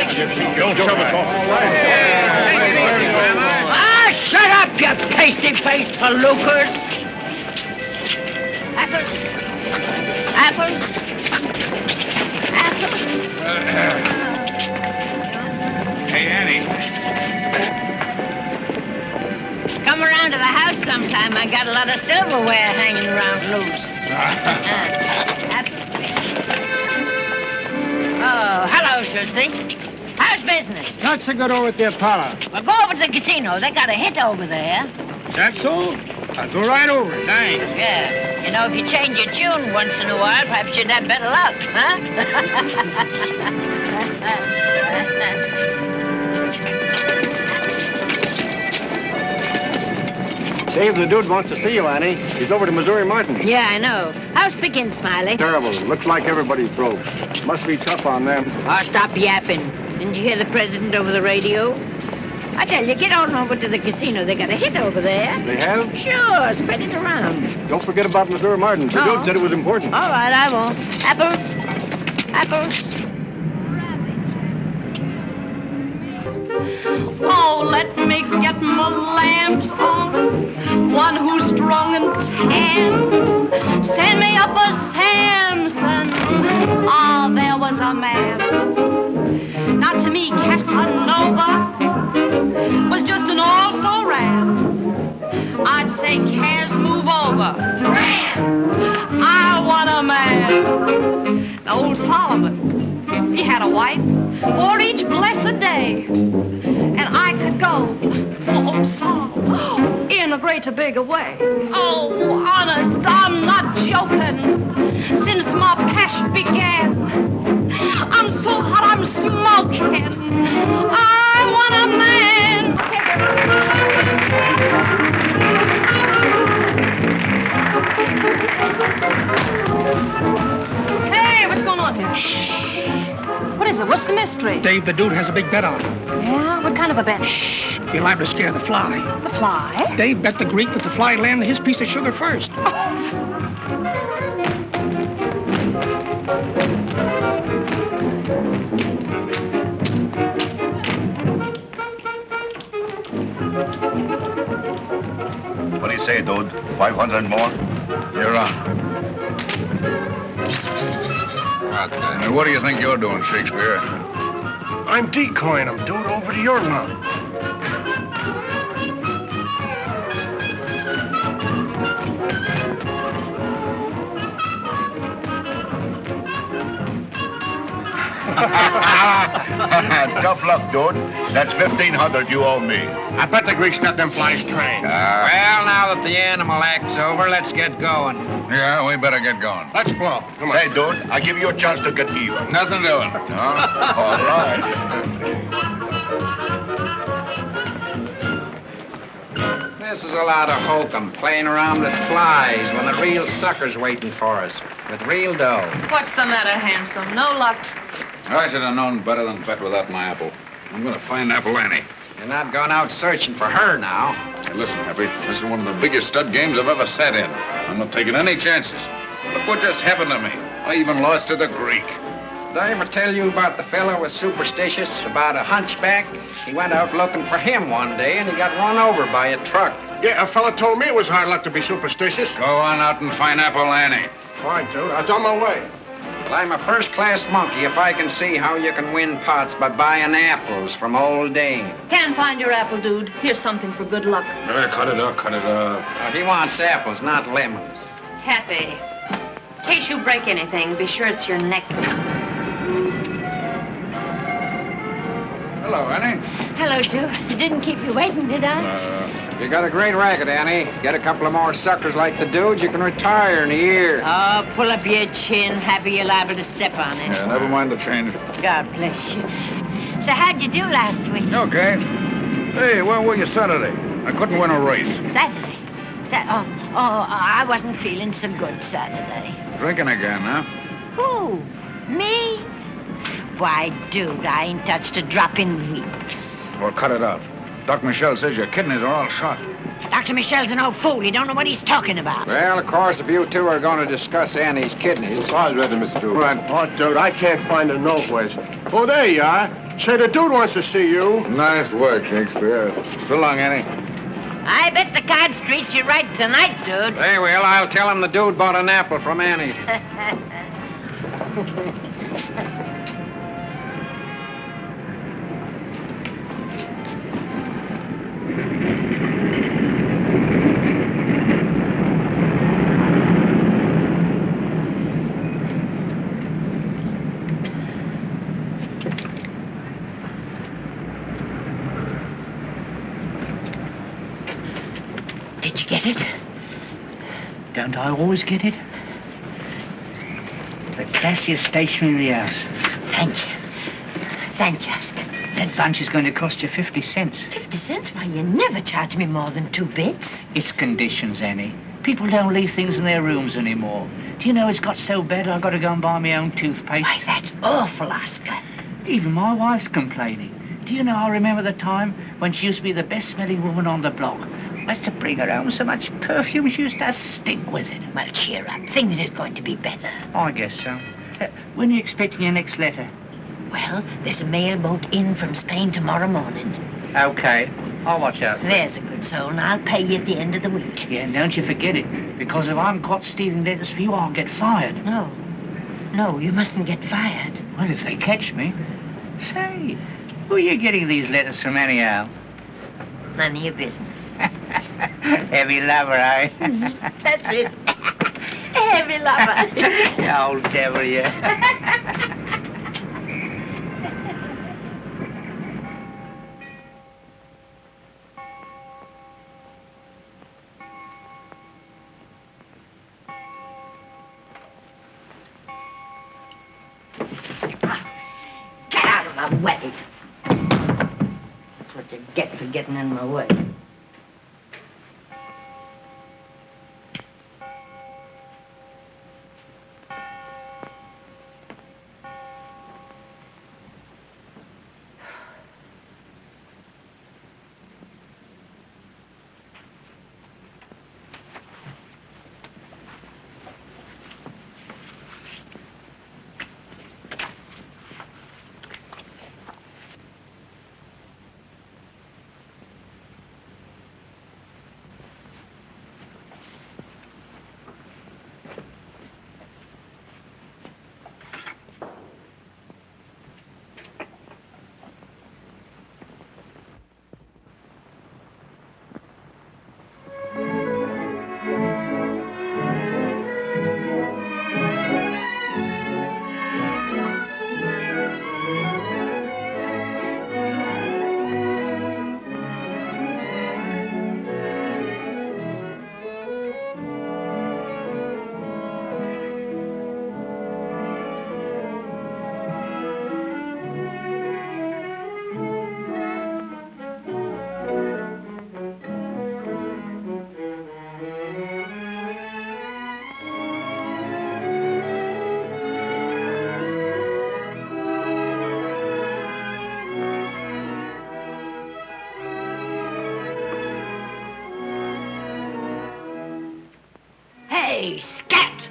Don't shove it off. Ah, shut up, you pasty-faced halukers! Apples. Apples. Apples. Hey, Annie. Come around to the house sometime. I got a lot of silverware hanging around loose. Oh, hello, Susie. How's business? Not so good over at the Apollo. Well, go over to the casino. They got a hit over there. That's so? I'll go right over. Thanks. Yeah. You know, if you change your tune once in a while, perhaps you'd have better luck, huh? Dave, the dude wants to see you, Annie. He's over to Missouri Martin. Yeah, I know. How's picking, Smiley? Terrible. Looks like everybody's broke. Must be tough on them. Oh, stop yapping. Didn't you hear the president over the radio? I tell you, get on over to the casino. They got a hit over there. They have? Sure, spread it around. Don't forget about Missouri Martin. The dude said it was important. All right, I won't. Apple. Apple. Oh, let me get my lamps on. One who's strong and tan. Send me up a Samson. Ah, there was a man. Now to me, Casanova was just an also-ran. I'd say, Cas, move over. I want a man. Now, old Solomon, he had a wife for each blessed day. And I could go, oh, Sol, in a greater, bigger way. Oh, honest, I'm not joking. Since my passion began, I'm so hot, I'm smoking. I want a man. Hey, what's going on here? What is it? What's the mystery? Dave, the dude has a big bet on him. Yeah? What kind of a bet? You're liable to scare the fly. The fly? Dave bet the Greek that the fly landed his piece of sugar first. What do you say, dude? 500 more? You're on. And what do you think you're doing, Shakespeare? I'm decoying him, dude, over to your lot. Tough luck, dude. That's 1,500 you owe me. I bet the Greeks got them flies trained. Well, now that the animal act's over, let's get going. Yeah, we better get going. Let's blow. Come on. Say, dude, I give you a chance to get even. Nothing doing. All right. This is a lot of hokum, playing around with flies when the real sucker's waiting for us, with real dough. What's the matter, handsome? No luck? I should have known better than bet without my apple. I'm going to find Apple Annie. You're not going out searching for her now. Hey, listen, Happy, this is one of the biggest stud games I've ever sat in. I'm not taking any chances. Look what just happened to me. I even lost to the Greek. Did I ever tell you about the fellow who was superstitious, about a hunchback? He went out looking for him one day, and he got run over by a truck. Yeah, a fella told me it was hard luck to be superstitious. Go on out and find Apple Annie. Fine, dude. I was on my way. Well, I'm a first-class monkey if I can see how you can win pots by buying apples from old Dane. Can't find your apple, dude. Here's something for good luck. Cut it up, cut it up. He wants apples, not lemons. Happy. In case you break anything, be sure it's your neck. Hello, Annie. Hello, Joe. Didn't keep you waiting, did I? You got a great racket, Annie. Get a couple of more suckers like the dude, you can retire in a year. Oh, pull up your chin. Happy you're liable to step on it. Yeah, never mind the change. God bless you. So how'd you do last week? Okay. Hey, where were you Saturday? I couldn't win a race. Saturday? I wasn't feeling so good Saturday. Drinking again, huh? Who? Me? Why, dude, I ain't touched a drop in weeks. Well, cut it out. Doc Michel says your kidneys are all shot. Dr. Michel's an old fool. He don't know what he's talking about. Well, of course, if you two are going to discuss Annie's kidneys. I was ready, Mr. Dude. Right. Oh, dude, I can't find her nowhere. Oh, there you are. Say, the dude wants to see you. Nice work, Shakespeare. So long, Annie. I bet the cards treats you right tonight, dude. They will. I'll tell him the dude bought an apple from Annie. Did you get it? Don't I always get it? The classiest station in the house. Thank you. Thank you, Oscar. That bunch is going to cost you 50 cents. 50 cents? Why, you never charge me more than 2 bits. It's conditions, Annie. People don't leave things in their rooms anymore. Do you know it's got so bad I've got to go and buy my own toothpaste? Why, that's awful, Oscar. Even my wife's complaining. Do you know, I remember the time when she used to be the best-smelling woman on the block. I used to bring her home so much perfume she used to stink with it. Well, cheer up. Things is going to be better. I guess so. When are you expecting your next letter? Well, there's a mailboat in from Spain tomorrow morning. Okay. I'll watch out. There's a good soul, and I'll pay you at the end of the week. Yeah, and don't you forget it. Because if I'm caught stealing letters for you, I'll get fired. No. No, you mustn't get fired. Well, if they catch me. Say, who are you getting these letters from anyhow? None of your business. Heavy lover, eh? That's it. Heavy lover. You old devil, you. Get out of my way. That's what you get for getting in my way. Hey, scat!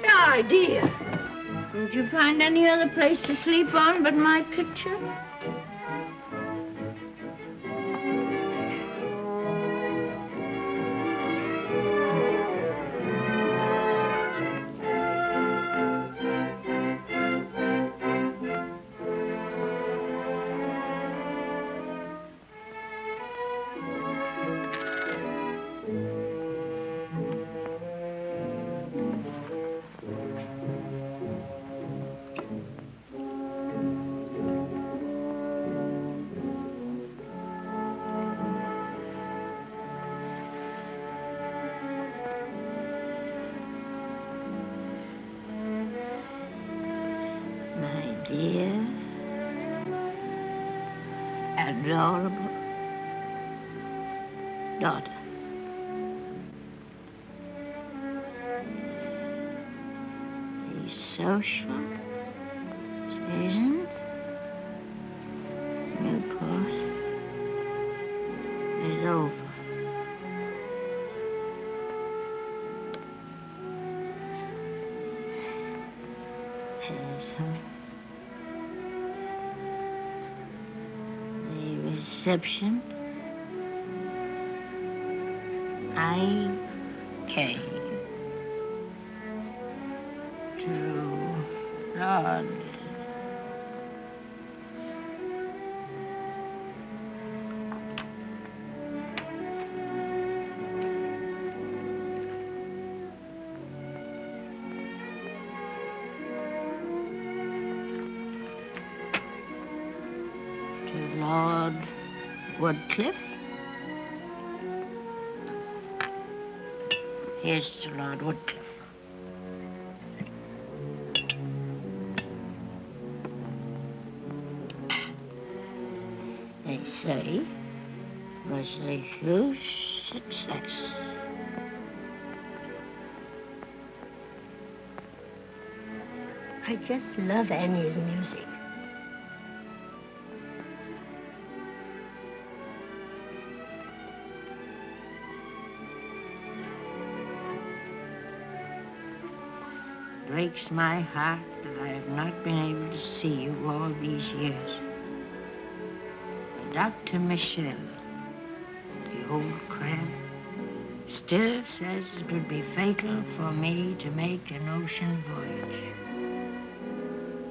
The idea. Didn't you find any other place to sleep on but my picture? Dear, adorable daughter. The social season Newport is over. There's reception, I came to Lord. Lord Woodcliff. Here's to Lord Woodcliff. They say was a huge success. I just love Annie's music. Breaks my heart that I have not been able to see you all these years. Dr. Michel, the old crab, still says it would be fatal for me to make an ocean voyage.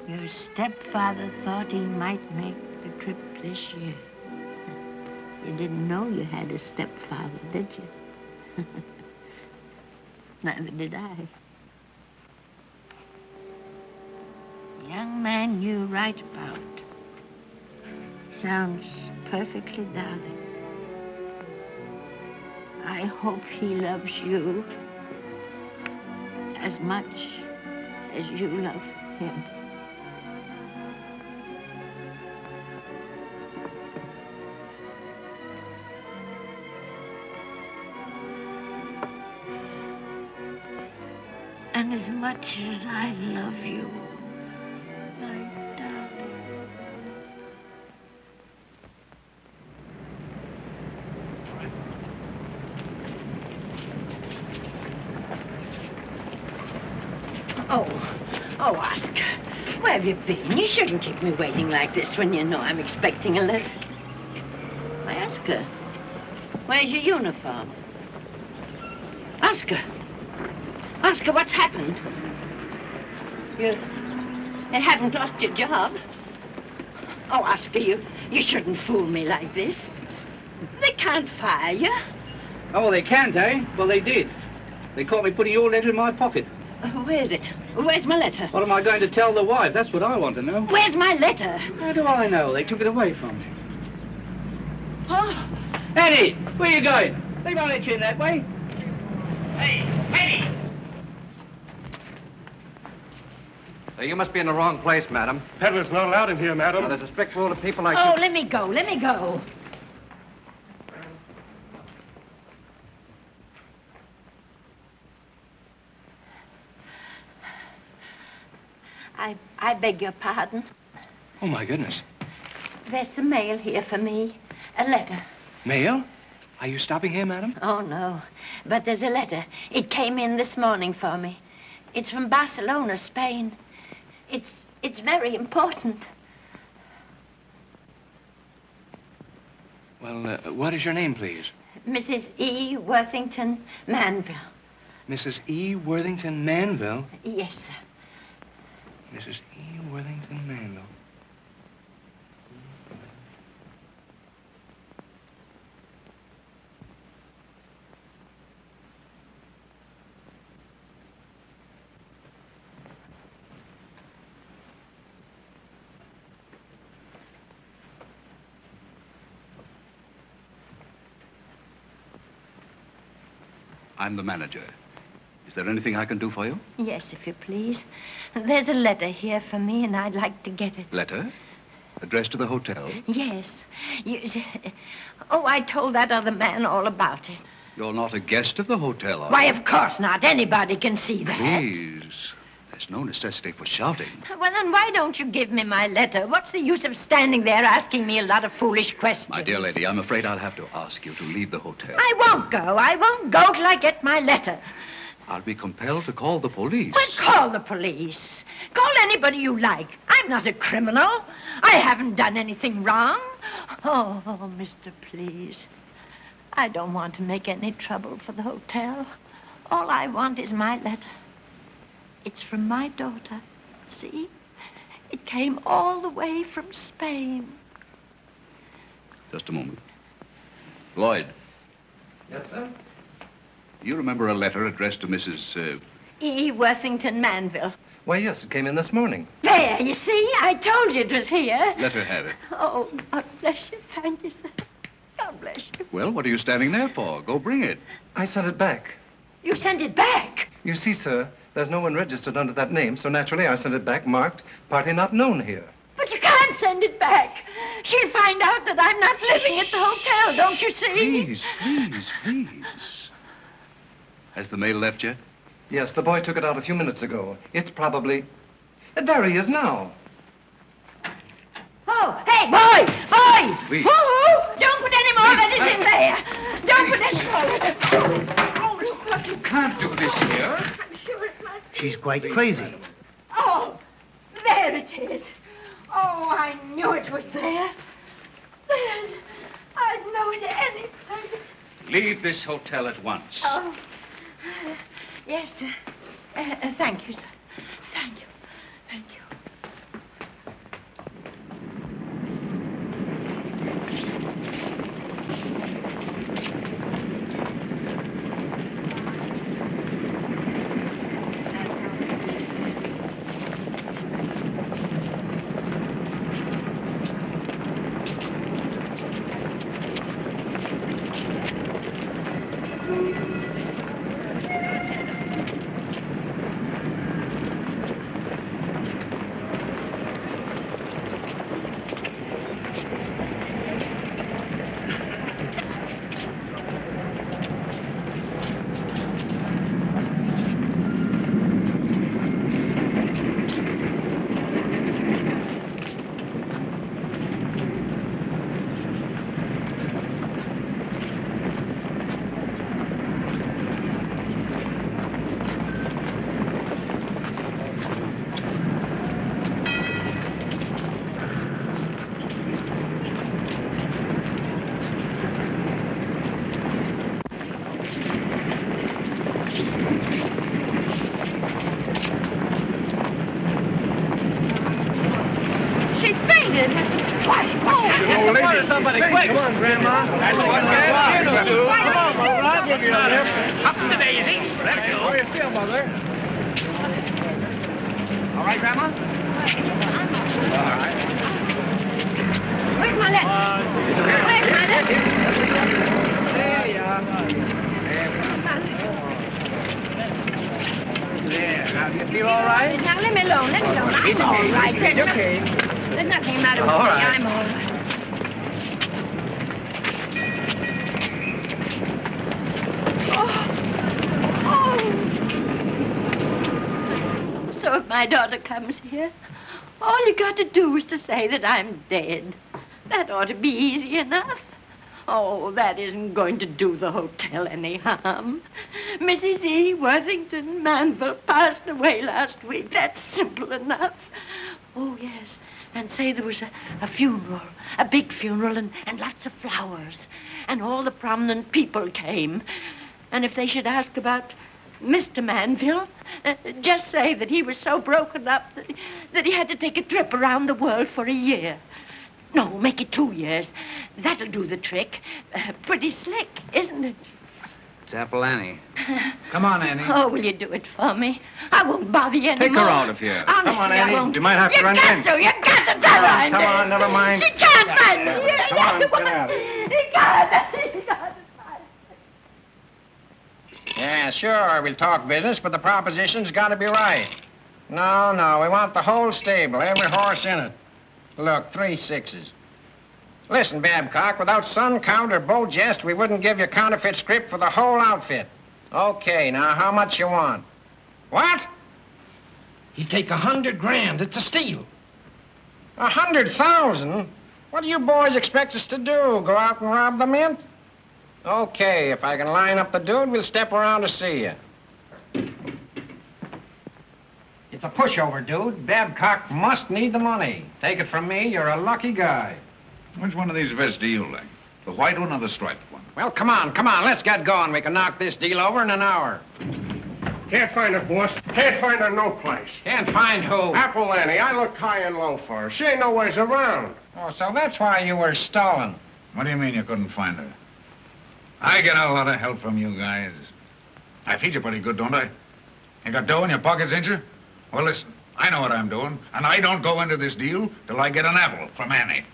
Your stepfather thought he might make the trip this year. You didn't know you had a stepfather, did you? Neither did I. The young man you write about sounds perfectly darling. I hope he loves you as much as you love him. And as much as I love you, my darling. Oh, Oscar, where have you been? You shouldn't keep me waiting like this when you know I'm expecting a letter. Why, Oscar, where's your uniform? Oscar, what's happened? You haven't lost your job? Oh, Oscar, you shouldn't fool me like this. They can't fire you. Oh, they can't, eh? Well, they did. They caught me putting your letter in my pocket. Where's it? Where's my letter? What am I going to tell the wife? That's what I want to know. Where's my letter? How do I know? They took it away from me. Oh, Eddie, where are you going? They won't let you in that way. Hey, Eddie! You must be in the wrong place, madam. Peddler's not allowed in here, madam. Now, there's a strict rule of people like oh, you. let me go. I beg your pardon. Oh, my goodness. There's some mail here for me. A letter. Mail? Are you stopping here, madam? Oh, no. But there's a letter. It came in this morning for me. It's from Barcelona, Spain. It's very important. Well, what is your name, please? Mrs. E. Worthington Manville. Mrs. E. Worthington Manville? Yes, sir. Mrs. E. Worthington Manville. I'm the manager. Is there anything I can do for you? Yes, if you please. There's a letter here for me, and I'd like to get it. Letter? Addressed to the hotel? Yes. Oh, I told that other man all about it. You're not a guest of the hotel, are Why, you? of course not. Anybody can see that. Please. There's no necessity for shouting. Well, then why don't you give me my letter? What's the use of standing there asking me a lot of foolish questions? My dear lady, I'm afraid I'll have to ask you to leave the hotel. I won't go. I won't go till I get my letter. I'll be compelled to call the police. Well, call the police. Call anybody you like. I I'm not a criminal. I haven't done anything wrong. Oh, mister, please. I don't want to make any trouble for the hotel. All I want is my letter. It's from my daughter. See? It came all the way from Spain. Just a moment. Lloyd, Yes, sir? you remember a letter addressed to Mrs. E. Worthington Manville. Why, yes, it came in this morning. There, you see? I told you it was here. Let her have it. Oh, God bless you. Thank you, sir. God bless you. Well, what are you standing there for? Go bring it. I sent it back. You sent it back. You see, sir, there's no one registered under that name, so naturally I sent it back marked party not known here. But you can't send it back. She'll find out that I'm not living at the hotel, don't you see? Please. Has the mail left yet? Yes, the boy took it out a few minutes ago. It's probably... There he is now. Oh, hey, boy! Please. Woo-hoo! Don't put any more letters in there. Don't put any more letters. Oh, look what you Can't do this here. I'm sure it must be. She's quite crazy. Oh, there it is. Oh, I knew it was there. I'd know it any place. Leave this hotel at once. Oh, yes, sir. Thank you, sir. Thank you. Thank you. Somebody quick! Come on, Grandma. That's what we're do. Come on, Mother. I'll give you a lift. Up the daisy. Let's go. How do you feel, Mother? All right, Grandma? All right. Where's my letter? Where's my letter? There you are. There. Now, do you feel all right? Now, let me alone. Let me alone. I'm all right. It's okay. There's nothing the matter with All me. right. I'm all right. So if my daughter comes here, all you got to do is to say that I'm dead. That ought to be easy enough. Oh, that isn't going to do the hotel any harm. Mrs. E. Worthington Manville passed away last week. That's simple enough. Oh, yes. And say there was a funeral, a big funeral, and lots of flowers. And all the prominent people came. And if they should ask about Mr. Manville, just say that he was so broken up that he had to take a trip around the world for a year. No, make it 2 years. That'll do the trick. Pretty slick, isn't it? It's Apple Annie. Come on, Annie. Oh, will you do it for me? I won't bother you anymore. Take her out of here. Honestly, Come on, Annie. I won't. You might have to run in. You got to tell her I'm Come dead. on, never mind. She can't find me. Come on, get out. He can't find me. Yeah, sure, we'll talk business, but the proposition's got to be right. No, we want the whole stable, every horse in it. Look, 3 6s. Listen, Babcock, without sun count or bull jest, we wouldn't give you counterfeit script for the whole outfit. Okay, now how much you want? What? He'd take $100,000. It's a steal. 100,000? What do you boys expect us to do? Go out and rob the mint? Okay, if I can line up the dude, we'll step around to see you. It's a pushover, dude. Babcock must need the money. Take it from me, you're a lucky guy. Which one of these vests do you like? The white one or the striped one? Well, come on. Let's get going. We can knock this deal over in an hour. Can't find her, boss. Can't find her no place. Can't find who? Apple Annie. I looked high and low for her. She ain't nowheres around. Oh, so that's why you were stalling. What do you mean you couldn't find her? I get a lot of help from you guys. I feed you pretty good, don't I? You got dough in your pockets, ain't you? Well, listen, I know what I'm doing, and I don't go into this deal till I get an apple from Annie.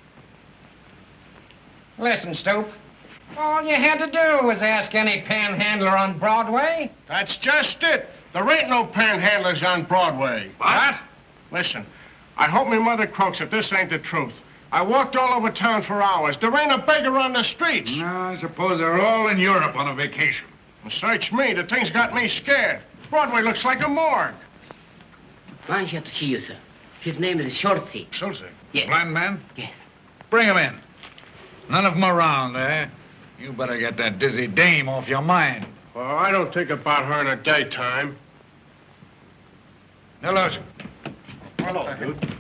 Listen, Stoop. All you had to do was ask any panhandler on Broadway. That's just it. There ain't no panhandlers on Broadway. What? Listen, I hope my mother croaks if this ain't the truth. I walked all over town for hours. There ain't a beggar on the streets. No, I suppose they're all in Europe on a vacation. Well, search me. The thing's got me scared. Broadway looks like a morgue. One here to see you, sir. His name is Shorty. Schultze? Yes. Blind man? Yes. Bring him in. None of them around, eh? You better get that dizzy dame off your mind. Well, I don't think about her in the daytime. Hello, sir. Hello, dude.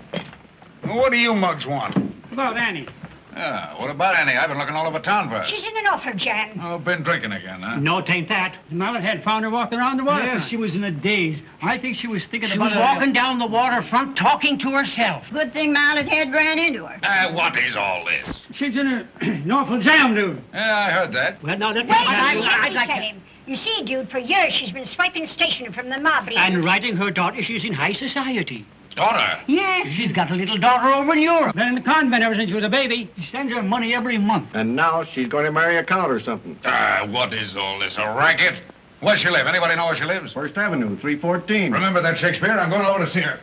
What do you mugs want? About Annie. Yeah, what about Annie? I've been looking all over town for her. She's in an awful jam. Oh, been drinking again, huh? No, tain't that. The mallet had found her walking around the waterfront. Yeah, she was in a daze. I think she was thinking She about was walking down the waterfront talking to herself. Good thing Mallet Head ran into her. What is all this? She's in an awful jam, dude. Yeah, I heard that. Well, now, let me Wait, I'd let me tell him. You see, dude, for years she's been swiping stationery from the mob. And writing her daughter she's in high society. Daughter? Yes. She's got a little daughter over in Europe. Been in the convent ever since she was a baby. She sends her money every month. And now she's going to marry a count or something. What is all this, a racket? Where's she live? Anybody know where she lives? First Avenue, 314. Remember that, Shakespeare? I'm going over to see her.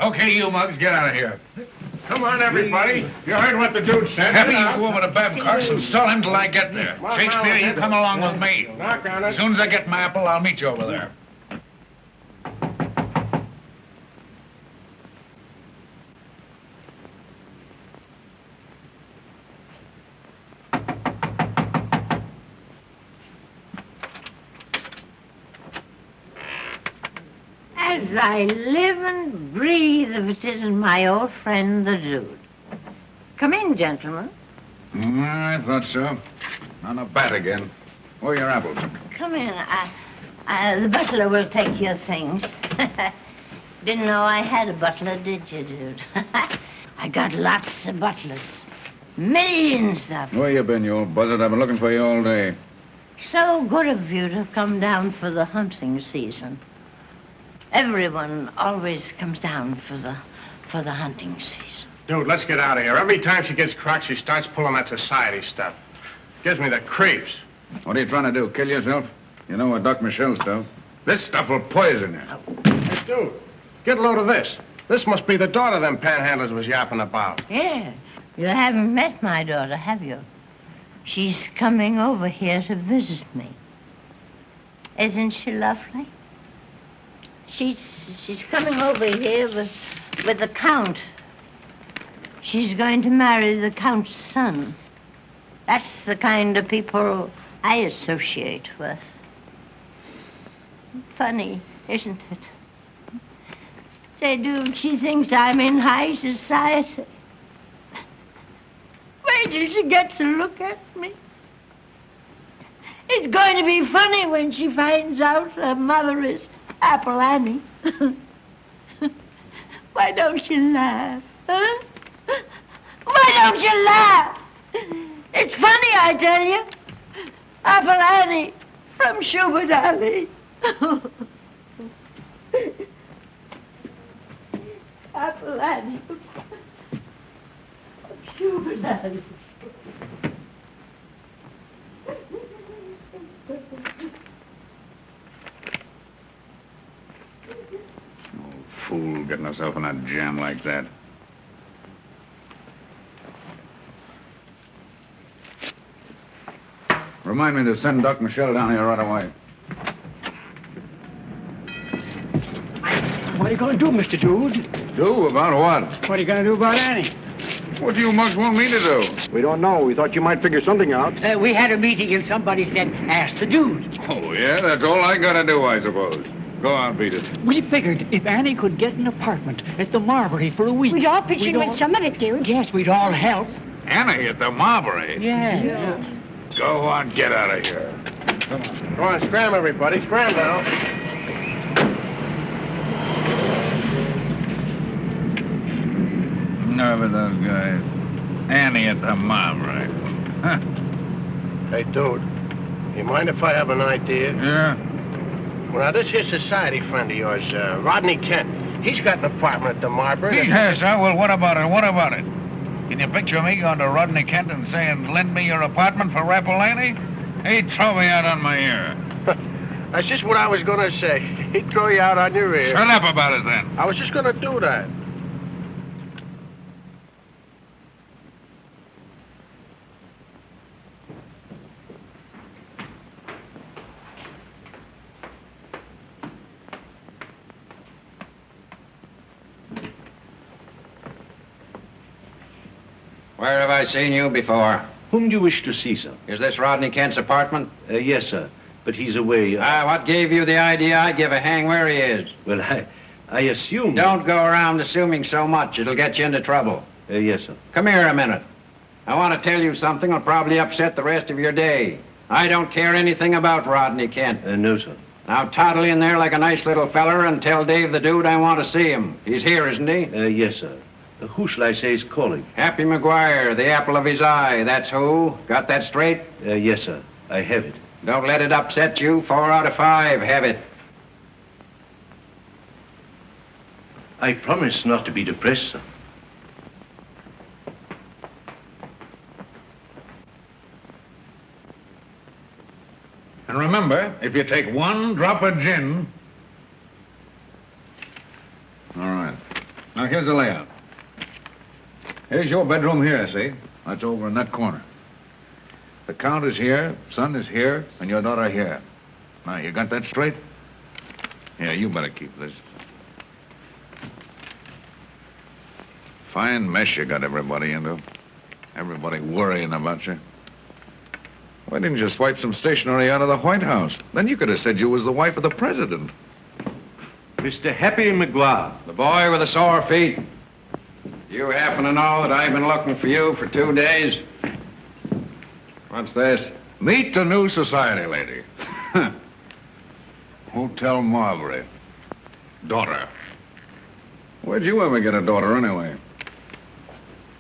Okay, you mugs, get out of here. Come on, everybody. You heard what the dude said. Happy, you go over to Babcock's and stall him till I get there. Shakespeare, you come along with me. Knock on it. As soon as I get my apple, I'll meet you over there. As I live and breathe, if it isn't my old friend, the dude. Come in, gentlemen. I thought so. On a bat again. Where are your apples? Come in. The butler will take your things. Didn't know I had a butler, did you, dude? I got lots of butlers. Millions of them. Where you been, you old buzzard? I've been looking for you all day. So good of you to come down for the hunting season. Everyone always comes down for the hunting season. Dude, let's get out of here. Every time she gets crocked, she starts pulling that society stuff. Gives me the creeps. What are you trying to do, kill yourself? You know what Doc Michel says. This stuff will poison you. Hey, dude, get a load of this. This must be the daughter them panhandlers was yapping about. Yeah. You haven't met my daughter, have you? She's coming over here to visit me. Isn't she lovely? She's coming over here with the Count. She's going to marry the Count's son. That's the kind of people I associate with. Funny, isn't it? Say, dude, she thinks I'm in high society. Wait till she gets a look at me. It's going to be funny when she finds out her mother is Apple Annie. Why don't you laugh, huh? Why don't you laugh? It's funny, I tell you. Apple Annie from Schubert Alley. Apple Annie from Schubert Alley. Fool getting herself in a jam like that. Remind me to send Doc Michel down here right away. What are you going to do, Mr. Dude? Do? About what? What are you going to do about Annie? What do you mugs want me to do? We don't know. We thought you might figure something out. We had a meeting and somebody said, ask the dude. Oh, yeah? That's all I gotta do, I suppose. Go on, beat it. We figured if Annie could get an apartment at the Marbury for a week... We'd all pitch in we'd with some of it, dude. Yes, we'd all help. Annie at the Marbury? Yeah. Go on, get out of here. Come on, scram, everybody. Scram now. Nerve of those guys. Annie at the Marbury. Huh. Hey, dude, you mind if I have an idea? Yeah? Well, now, this here society friend of yours, Rodney Kent, he's got an apartment at the Marbury. He has, huh? Well, what about it? What about it? Can you picture me going to Rodney Kent and saying, lend me your apartment for Rappalanti? He'd throw me out on my ear. That's just what I was going to say. He'd throw you out on your ear. Shut up about it, then. I was just going to do that. Where have I seen you before? Whom do you wish to see, sir? Is this Rodney Kent's apartment? Yes, sir. But he's away. What gave you the idea I'd give a hang where he is? Well, I assume... Don't go around assuming so much. It'll get you into trouble. Yes, sir. Come here a minute. I want to tell you something that'll probably upset the rest of your day. I don't care anything about Rodney Kent. No, sir. Now toddle in there like a nice little feller and tell Dave the dude I want to see him. He's here, isn't he? Yes, sir. Who shall I say is calling? Happy McGuire, the apple of his eye. That's who. Got that straight? Yes, sir. I have it. Don't let it upset you. 4 out of 5. Have it. I promise not to be depressed, sir. And remember, if you take 1 drop of gin... All right. Now, here's the layout. Here's your bedroom here, see? That's over in that corner. The Count is here, son is here, and your daughter here. Now, you got that straight? Yeah, you better keep this. Fine mess you got everybody into. Everybody worrying about you. Why didn't you swipe some stationery out of the White House? Then you could have said you was the wife of the president. Mr. Happy McGuire. The boy with the sore feet. Do you happen to know that I've been looking for you for 2 days? What's this? Meet the new society lady. Hotel Marbury. Daughter. Where'd you ever get a daughter, anyway?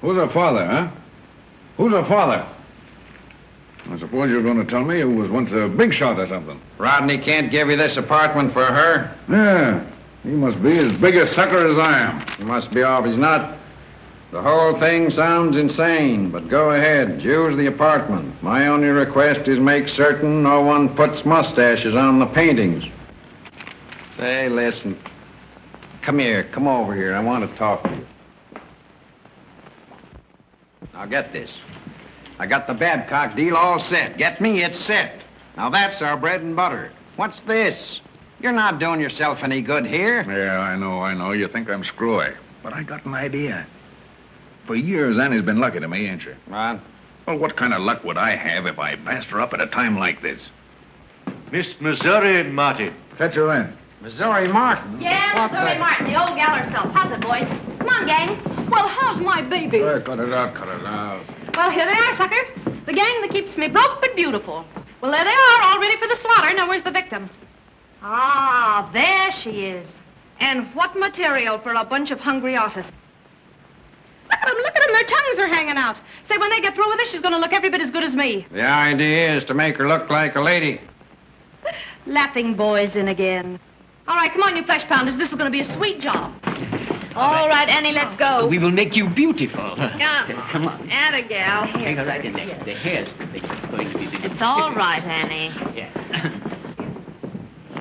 Who's her father, huh? Who's her father? I suppose you're going to tell me who was once a big shot or something. Rodney can't give you this apartment for her? Yeah. He must be as big a sucker as I am. He must be off his nut. The whole thing sounds insane, but go ahead. Use the apartment. My only request is make certain no one puts mustaches on the paintings. Say, listen. Come here. Come over here. I want to talk to you. Now, get this. I got the Babcock deal all set. Get me? It's set. Now, that's our bread and butter. What's this? You're not doing yourself any good here. Yeah, I know. You think I'm screwy. But I got an idea. For years, Annie's been lucky to me, ain't she? What? Well, what kind of luck would I have if I passed her up at a time like this? Miss Missouri Martin. Fetch her in. Missouri Martin? Yeah, Missouri Martin, the old gal herself. How's it, boys? Come on, gang. Well, how's my baby? Hey, cut it out. Well, here they are, sucker. The gang that keeps me broke but beautiful. Well, there they are, all ready for the slaughter. Now, where's the victim? Ah, there she is. And what material for a bunch of hungry artists. Look at them, their tongues are hanging out. Say, when they get through with her, she's going to look every bit as good as me. The idea is to make her look like a lady. Laughing boys in again. All right, come on, you flesh pounders. This is going to be a sweet job. All right, Annie, let's go. We will make you beautiful. Come on. Atta gal. Hang her right in there. The hair's going to be the... It's all right, Annie. Yeah.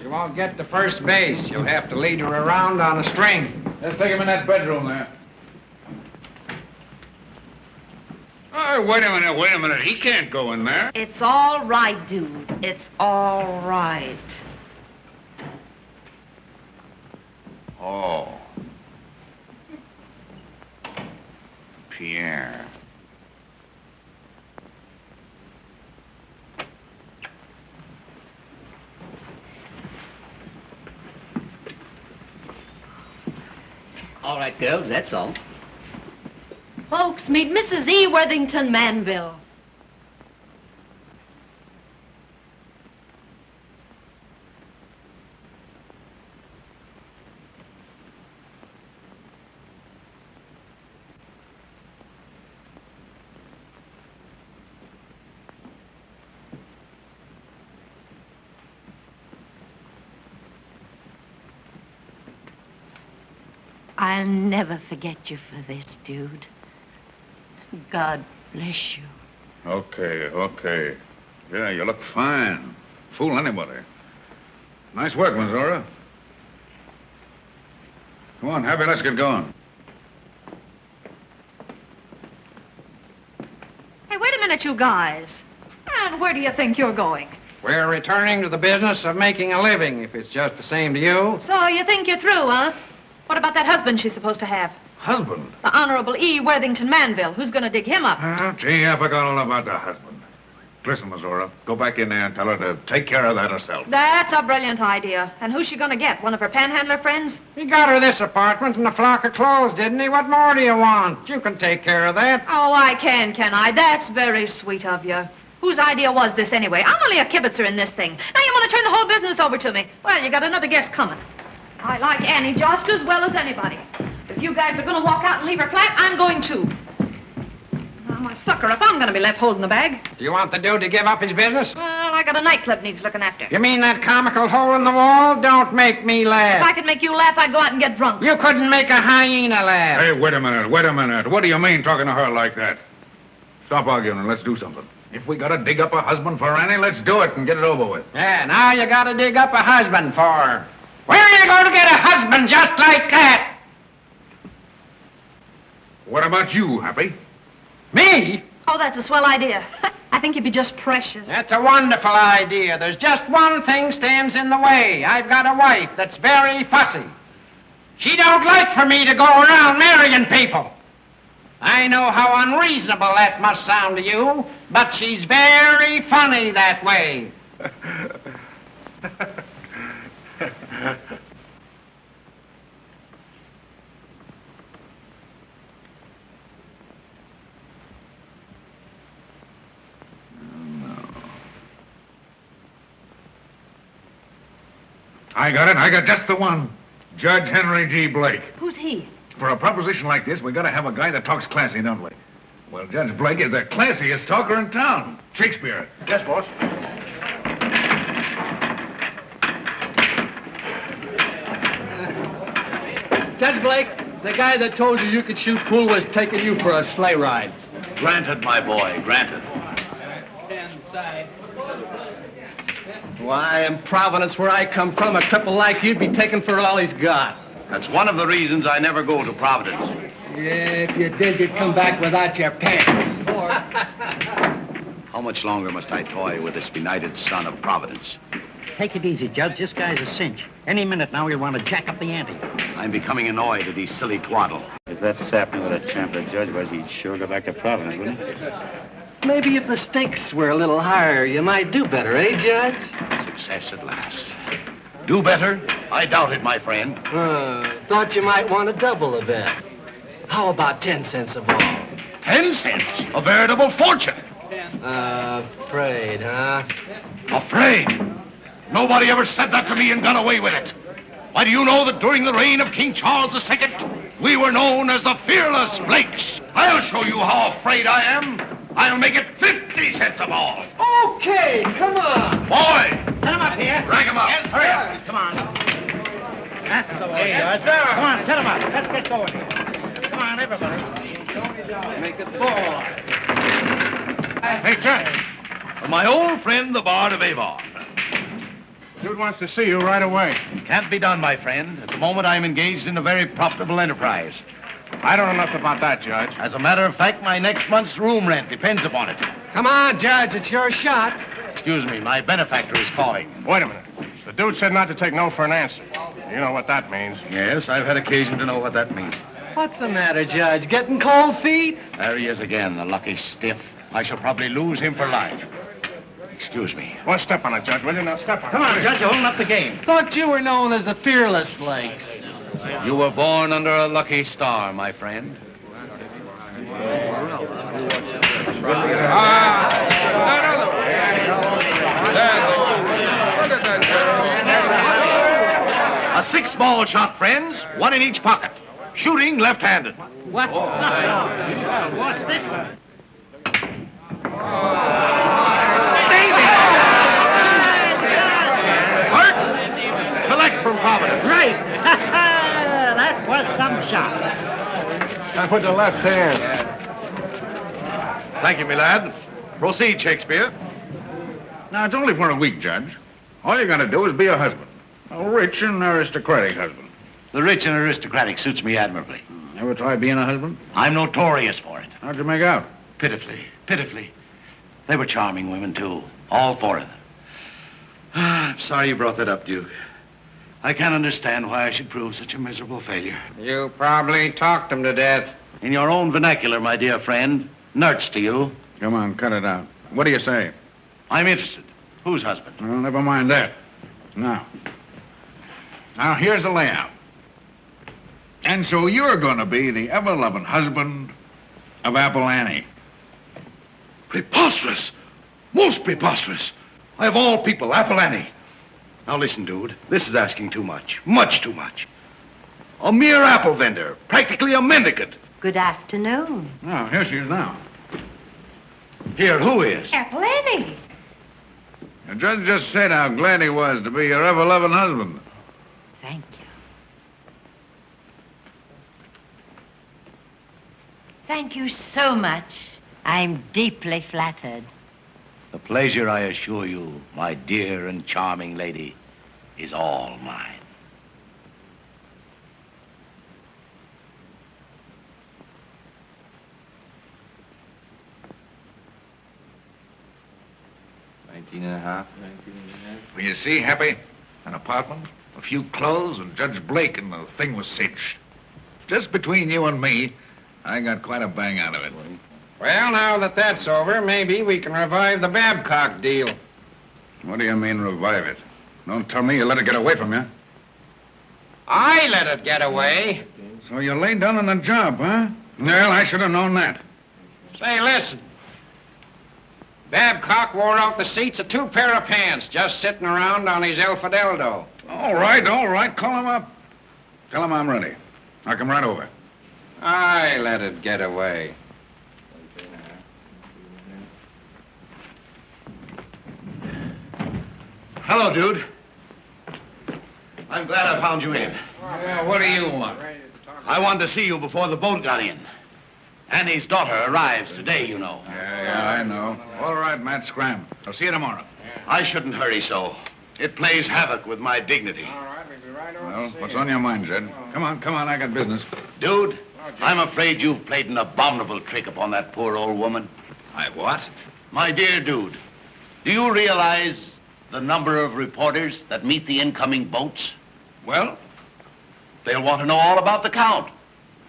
You won't get to first base. You'll have to lead her around on a string. Let's take him in that bedroom there. Oh, wait a minute. He can't go in there. It's all right, dude. It's all right. Oh. Pierre. All right, girls, that's all. Folks, meet Mrs. E. Worthington Manville. I'll never forget you for this, dude. God bless you. Okay. Yeah, you look fine. Fool anybody. Nice work, Miss Zora. Come on, Happy, let's get going. Hey, wait a minute, you guys. And where do you think you're going? We're returning to the business of making a living, if it's just the same to you. So you think you're through, huh? What about that husband she's supposed to have? Husband? The Honorable E. Worthington Manville. Who's going to dig him up? Gee, I forgot all about the husband. Listen, Miss Zora, go back in there and tell her to take care of that herself. That's a brilliant idea. And who's she going to get? One of her panhandler friends? He got her this apartment and a flock of clothes, didn't he? What more do you want? You can take care of that. Oh, I can I? That's very sweet of you. Whose idea was this anyway? I'm only a kibitzer in this thing. Now you want to turn the whole business over to me. Well, you got another guest coming. I like Annie just as well as anybody. If you guys are going to walk out and leave her flat, I'm going too. I'm a sucker if I'm going to be left holding the bag. Do you want the dude to give up his business? Well, I got a nightclub needs looking after. You mean that comical hole in the wall? Don't make me laugh. If I could make you laugh, I'd go out and get drunk. You couldn't make a hyena laugh. Hey, wait a minute. What do you mean talking to her like that? Stop arguing and let's do something. If we gotta dig up a husband for Annie, let's do it and get it over with. Yeah, now you gotta dig up a husband for her. Where are you going to get a husband just like that? What about you, Happy? Me? Oh, that's a swell idea. I think you'd be just precious. That's a wonderful idea. There's just one thing stands in the way. I've got a wife that's very fussy. She don't like for me to go around marrying people. I know how unreasonable that must sound to you, but she's very funny that way. I got it. I got just the one. Judge Henry G. Blake. Who's he? For a proposition like this, we gotta have a guy that talks classy, don't we? Well, Judge Blake is the classiest talker in town. Shakespeare. Yes, boss. Judge Blake, the guy that told you could shoot pool was taking you for a sleigh ride. Granted, my boy, granted. Why, in Providence, where I come from, a cripple like you'd be taken for all he's got. That's one of the reasons I never go to Providence. Yeah, if you did, you'd come back without your pants. How much longer must I toy with this benighted son of Providence? Take it easy, Judge. This guy's a cinch. Any minute now, he'll want to jack up the ante. I'm becoming annoyed at his silly twaddle. If that sap knew what a champ the judge was, he'd sure go back to Providence, wouldn't he? Maybe if the stakes were a little higher, you might do better, eh, Judge? Success at last. Do better? I doubt it, my friend. Thought you might want to double the bet. How about 10 cents a ball? 10 cents? A veritable fortune. Afraid, huh? Afraid? Nobody ever said that to me and got away with it. Why, do you know that during the reign of King Charles II, we were known as the Fearless Blakes? I'll show you how afraid I am. I'll make it 50 cents a ball. Okay, come on. Boy! Set him up here. Drag him up. Yes, hurry up. Come on. That's the way, Judge. Come on, set him up. Let's get going here. Come on, everybody. Make it 4. Hey, Judge. For my old friend, the Bard of Avon. Dude wants to see you right away. Can't be done, my friend. At the moment, I'm engaged in a very profitable enterprise. I don't know enough about that, Judge. As a matter of fact, my next month's room rent depends upon it. Come on, Judge, it's your shot. Excuse me, my benefactor is calling. Wait a minute. The dude said not to take no for an answer. You know what that means. Yes, I've had occasion to know what that means. What's the matter, Judge? Getting cold feet? There he is again, the lucky stiff. I shall probably lose him for life. Excuse me. Well, step on it, Judge, will you? Now, step on it. Come on, Judge, you're holding up the game. Thought you were known as the Fearless Blakes. You were born under a lucky star, my friend. A 6-ball shot, friends. 1 in each pocket. Shooting left-handed. What? What's this one? Hurt? Collect from Providence. Right. That was some shot. I put the left hand. Thank you, my lad. Proceed, Shakespeare. Now, it's only for a week, Judge. All you gotta do is be a husband. A rich and aristocratic husband. The rich and aristocratic suits me admirably. Ever try being a husband? I'm notorious for it. How'd you make out? Pitifully, pitifully. They were charming women, too. All 4 of them. I'm sorry you brought that up, Duke. I can't understand why I should prove such a miserable failure. You probably talked them to death. In your own vernacular, my dear friend. Nerds to you. Come on, cut it out. What do you say? I'm interested. Whose husband? Well, never mind that. Now, here's the layout. And so you're going to be the ever-loving husband of Apple Annie. Preposterous. Most preposterous. I of all people, Apple Annie. Now listen, dude. This is asking too much. Much too much. A mere apple vendor. Practically a mendicant. Good afternoon. Oh, here she is now. Here, who is? Apple Annie. The judge just said how glad he was to be your ever-loving husband. Thank you. Thank you so much. I'm deeply flattered. The pleasure, I assure you, my dear and charming lady, is all mine. Well, you see, Happy, an apartment, a few clothes, and Judge Blake, and the thing was cinched. Just between you and me, I got quite a bang out of it. Well, now that that's over, maybe we can revive the Babcock deal. What do you mean, revive it? Don't tell me you let it get away from you. I let it get away. So you laid down on the job, huh? Well, I should have known that. Say, listen. Babcock wore out the seats of 2 pair of pants just sitting around on his El Fideldo. All right. Call him up. Tell him I'm ready. I'll come right over. I let it get away. Hello, dude. I'm glad I found you in. Well, what do you want? I wanted to see you before the boat got in. Annie's daughter arrives today, you know. Yeah, I know. All right, Matt, scram. I'll see you tomorrow. I shouldn't hurry so. It plays havoc with my dignity. All right, we'll be right over. Well, what's on your mind, Jed? Come on, I got business. Dude, I'm afraid you've played an abominable trick upon that poor old woman. I what? My dear dude, do you realize the number of reporters that meet the incoming boats? Well? They'll want to know all about the Count.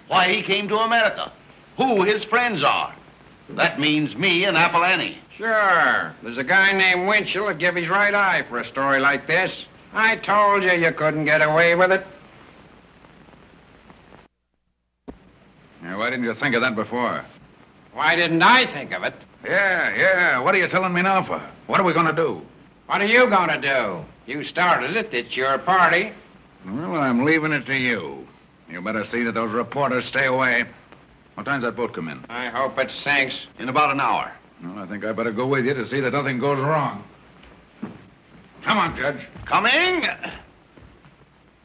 Why he came to America. Who his friends are. That means me and Apple Annie. Sure. There's a guy named Winchell that'd give his right eye for a story like this. I told you you couldn't get away with it. Yeah, why didn't you think of that before? Why didn't I think of it? Yeah. What are you telling me now for? What are we going to do? What are you going to do? You started it. It's your party. Well, I'm leaving it to you. You better see that those reporters stay away. What time's that boat come in? I hope it sinks. In about an hour. Well, I think I better go with you to see that nothing goes wrong. Come on, Judge. Coming.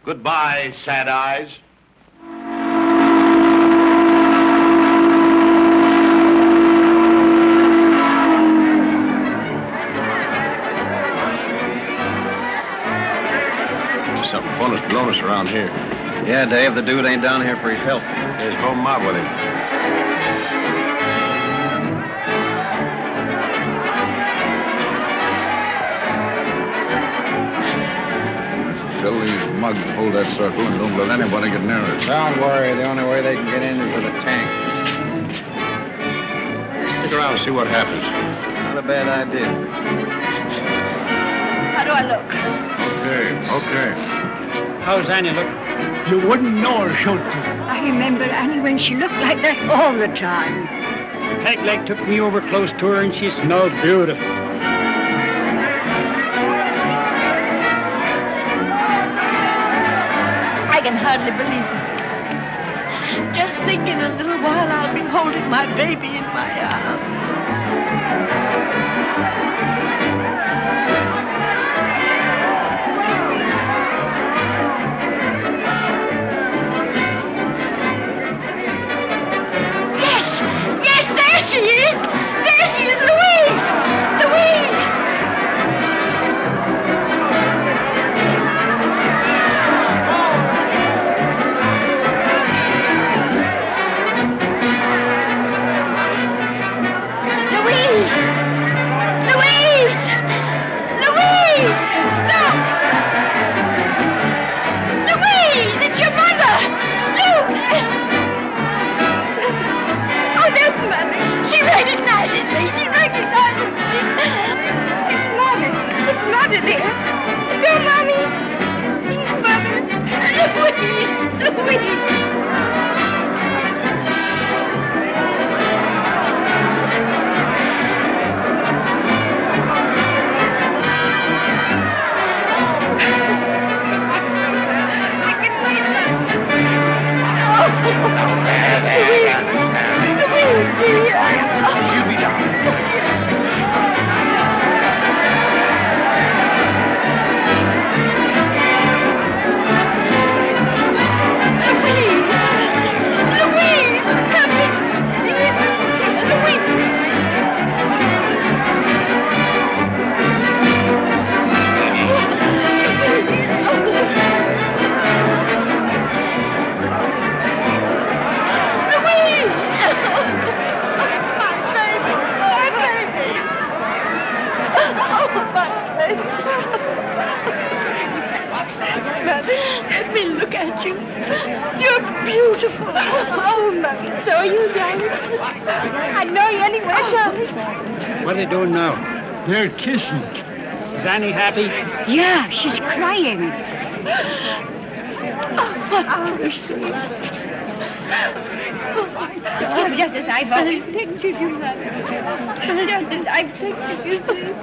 Goodbye, sad eyes. Something fun has blown us around here. Yeah, Dave, the dude ain't down here for his health. There's a whole mob with him. Tell these mugs to hold that circle and don't let anybody get near us. Don't worry. The only way they can get in is with a tank. Stick around and see what happens. Not a bad idea. How do I look? Okay. How's Annie look? You wouldn't know her, should you? I remember Annie when she looked like that all the time. Pegleg took me over close to her and she smelled beautiful. I can hardly believe it. Just think in a little while I'll be holding my baby in my arms. Yes, there she is! There she is, Louise! Louise! Let me look at you. You're beautiful. Oh, Mother, so are you, darling. I'd know you anywhere, darling. What are they doing now? They're kissing. Is Annie happy? Yeah, she's crying. Oh, sweet. You're just as I've always pictured you, Mother. Just as I've pictured you, sis.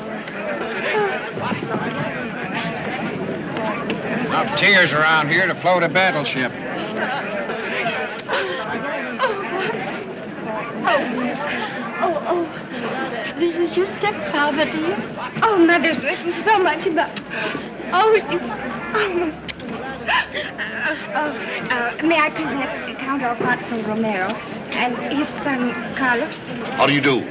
Enough tears around here to float a battleship. Oh, this is your stepfather, dear. Oh, Mother's written so much about... may I present Count Alfonso Romero and his son, Carlos? How do you do?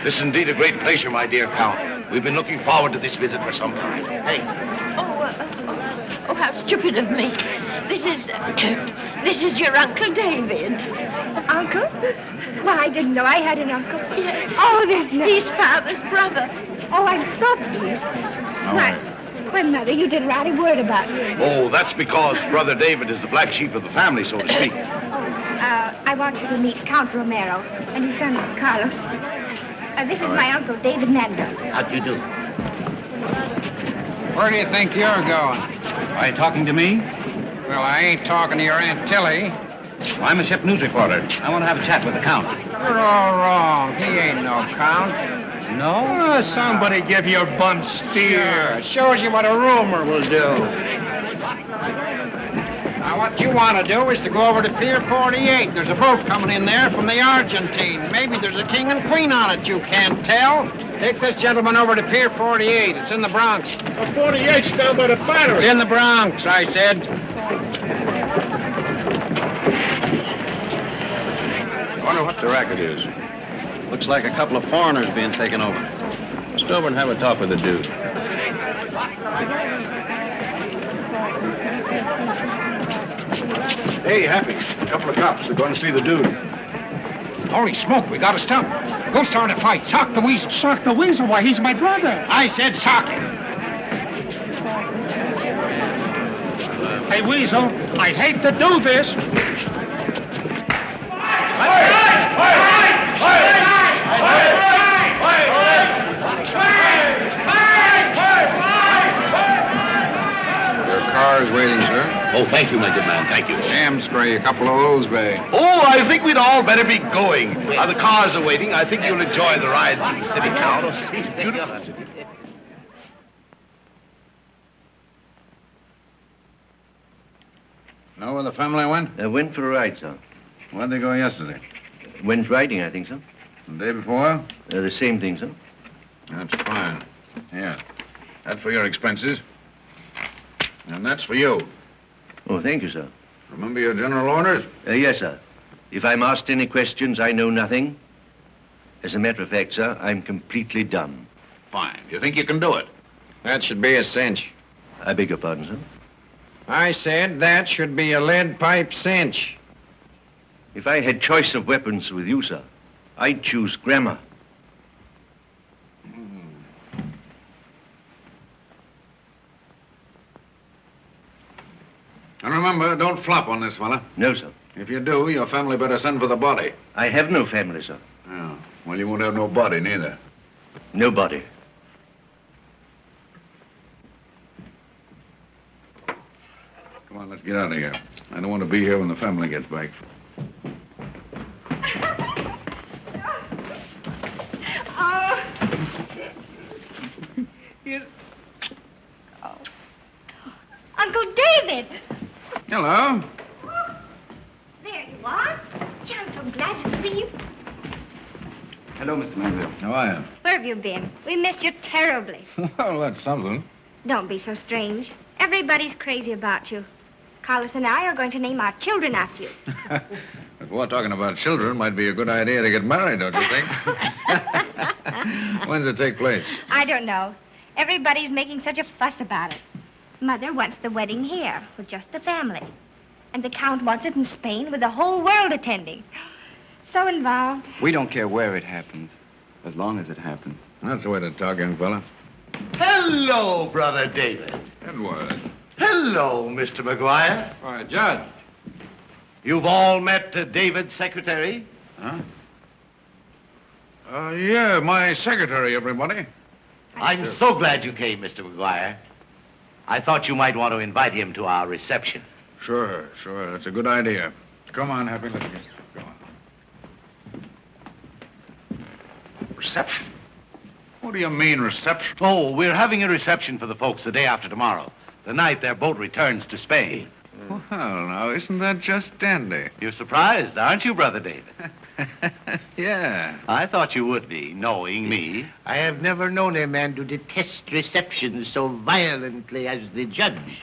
This is indeed a great pleasure, my dear Count. We've been looking forward to this visit for some time. Hey. Oh, how stupid of me. This is your Uncle David. Uncle? Why, I didn't know I had an uncle. Yes. Oh, he's Father's brother. Oh, I'm so pleased. Why, Mother, you didn't write a word about me. Oh, that's because Brother David is the black sheep of the family, so to speak. I want you to meet Count Romero and his son, Carlos. This is my uncle, David Mando. How do you do? Where do you think you're going? Are you talking to me? Well, I ain't talking to your Aunt Tilly. Well, I'm a ship news reporter. I want to have a chat with the Count. You're all wrong. He ain't no Count. No? Oh, somebody give your bum steer. Sure, shows you what a rumor will do. Now, what you want to do is to go over to Pier 48. There's a boat coming in there from the Argentine. Maybe there's a king and queen on it, you can't tell. Take this gentleman over to Pier 48. It's in the Bronx. The 48's down by the battery. It's in the Bronx, I said. I wonder what the racket is. Looks like a couple of foreigners being taken over. Let's go over and have a talk with the dude. Hey, Happy. A couple of cops are going to see the dude. Holy smoke, we got to stop. Go start a fight. Sock the weasel. Sock the weasel? Why, he's my brother. I said sock him. Hey, Weasel, I'd hate to do this. Your car's car's waiting, sir. Oh, thank you, my good man. Thank you. Ham spray, a couple of Old Bay. Oh, I think we'd all better be going. The cars are waiting. I think you'll enjoy the ride through the city now. It's beautiful. Know where the family went? Went for a ride, sir. Where'd they go yesterday? Went riding, I think, sir. The day before? The same thing, sir. That's fine. Here. That's for your expenses. And that's for you. Oh, thank you, sir. Remember your general orders? Yes, sir. If I'm asked any questions, I know nothing. As a matter of fact, sir, I'm completely done. Fine. You think you can do it? That should be a cinch. I beg your pardon, sir. I said that should be a lead pipe cinch. If I had choice of weapons with you, sir, I'd choose grammar. And remember, don't flop on this fella. No, sir. If you do, your family better send for the body. I have no family, sir. Oh. Well, you won't have no body, neither. No body. Come on, let's get out of here. I don't want to be here when the family gets back. Uncle David! Hello. There you are. Gee, I'm so glad to see you. Hello, Mr. Manville. How are you? Where have you been? We missed you terribly. Well, that's something. Don't be so strange. Everybody's crazy about you. Carlos and I are going to name our children after you. If we're talking about children, might be a good idea to get married, don't you think? When's it take place? I don't know. Everybody's making such a fuss about it. Mother wants the wedding here with just the family. And the Count wants it in Spain with the whole world attending. So involved. We don't care where it happens, as long as it happens. That's the way to talk, young fella. Hello, Brother David. Edward. Hello, Mr. McGuire. All right, Judge. You've all met David's secretary? Huh? Yeah, my secretary, everybody. I'm so glad you came, Mr. McGuire. I thought you might want to invite him to our reception. Sure. That's a good idea. Come on, Happy. Let's get going. Reception? What do you mean, reception? Oh, we're having a reception for the folks the day after tomorrow. The night their boat returns to Spain. Well, now, isn't that just dandy? You're surprised, aren't you, Brother David? Yeah. I thought you would be, knowing me. I have never known a man to detest receptions so violently as the judge.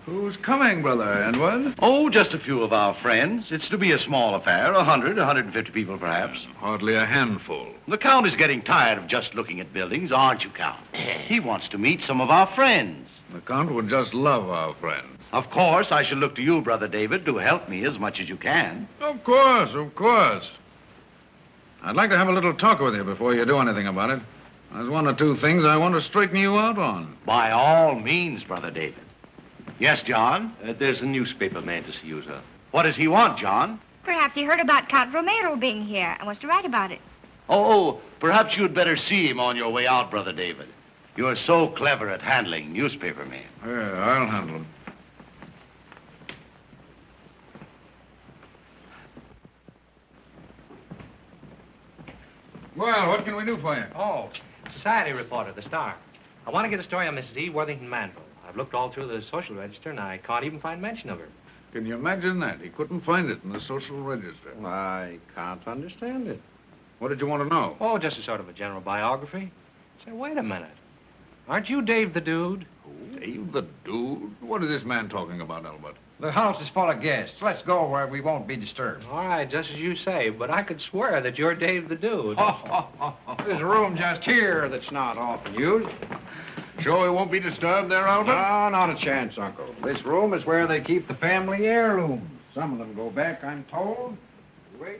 Who's coming, Brother Edward? Oh, just a few of our friends. It's to be a small affair, 100, 150 people, perhaps. Hardly a handful. The Count is getting tired of just looking at buildings, aren't you, Count? He wants to meet some of our friends. The Count would just love our friends. Of course, I shall look to you, Brother David, to help me as much as you can. Of course. I'd like to have a little talk with you before you do anything about it. There's one or two things I want to straighten you out on. By all means, Brother David. Yes, John? There's a newspaper man to see you, sir. What does he want, John? Perhaps he heard about Count Romero being here and wants to write about it. Oh, perhaps you'd better see him on your way out, Brother David. You're so clever at handling newspaper men. Yeah, I'll handle them. Well, what can we do for you? Oh, society reporter, the Star. I want to get a story on Mrs. E. Worthington Manville. I've looked all through the social register, and I can't even find mention of her. Can you imagine that? He couldn't find it in the social register. I can't understand it. What did you want to know? Oh, just a sort of a general biography. Say, wait a minute. Aren't you Dave the Dude? Who? Dave the Dude? What is this man talking about, Albert? The house is full of guests. Let's go where we won't be disturbed. All right, just as you say, but I could swear that you're Dave the Dude. There's a room just here that's not often used. Sure we won't be disturbed there, Albert? No, not a chance, Uncle. This room is where they keep the family heirlooms. Some of them go back, I'm told. Wait.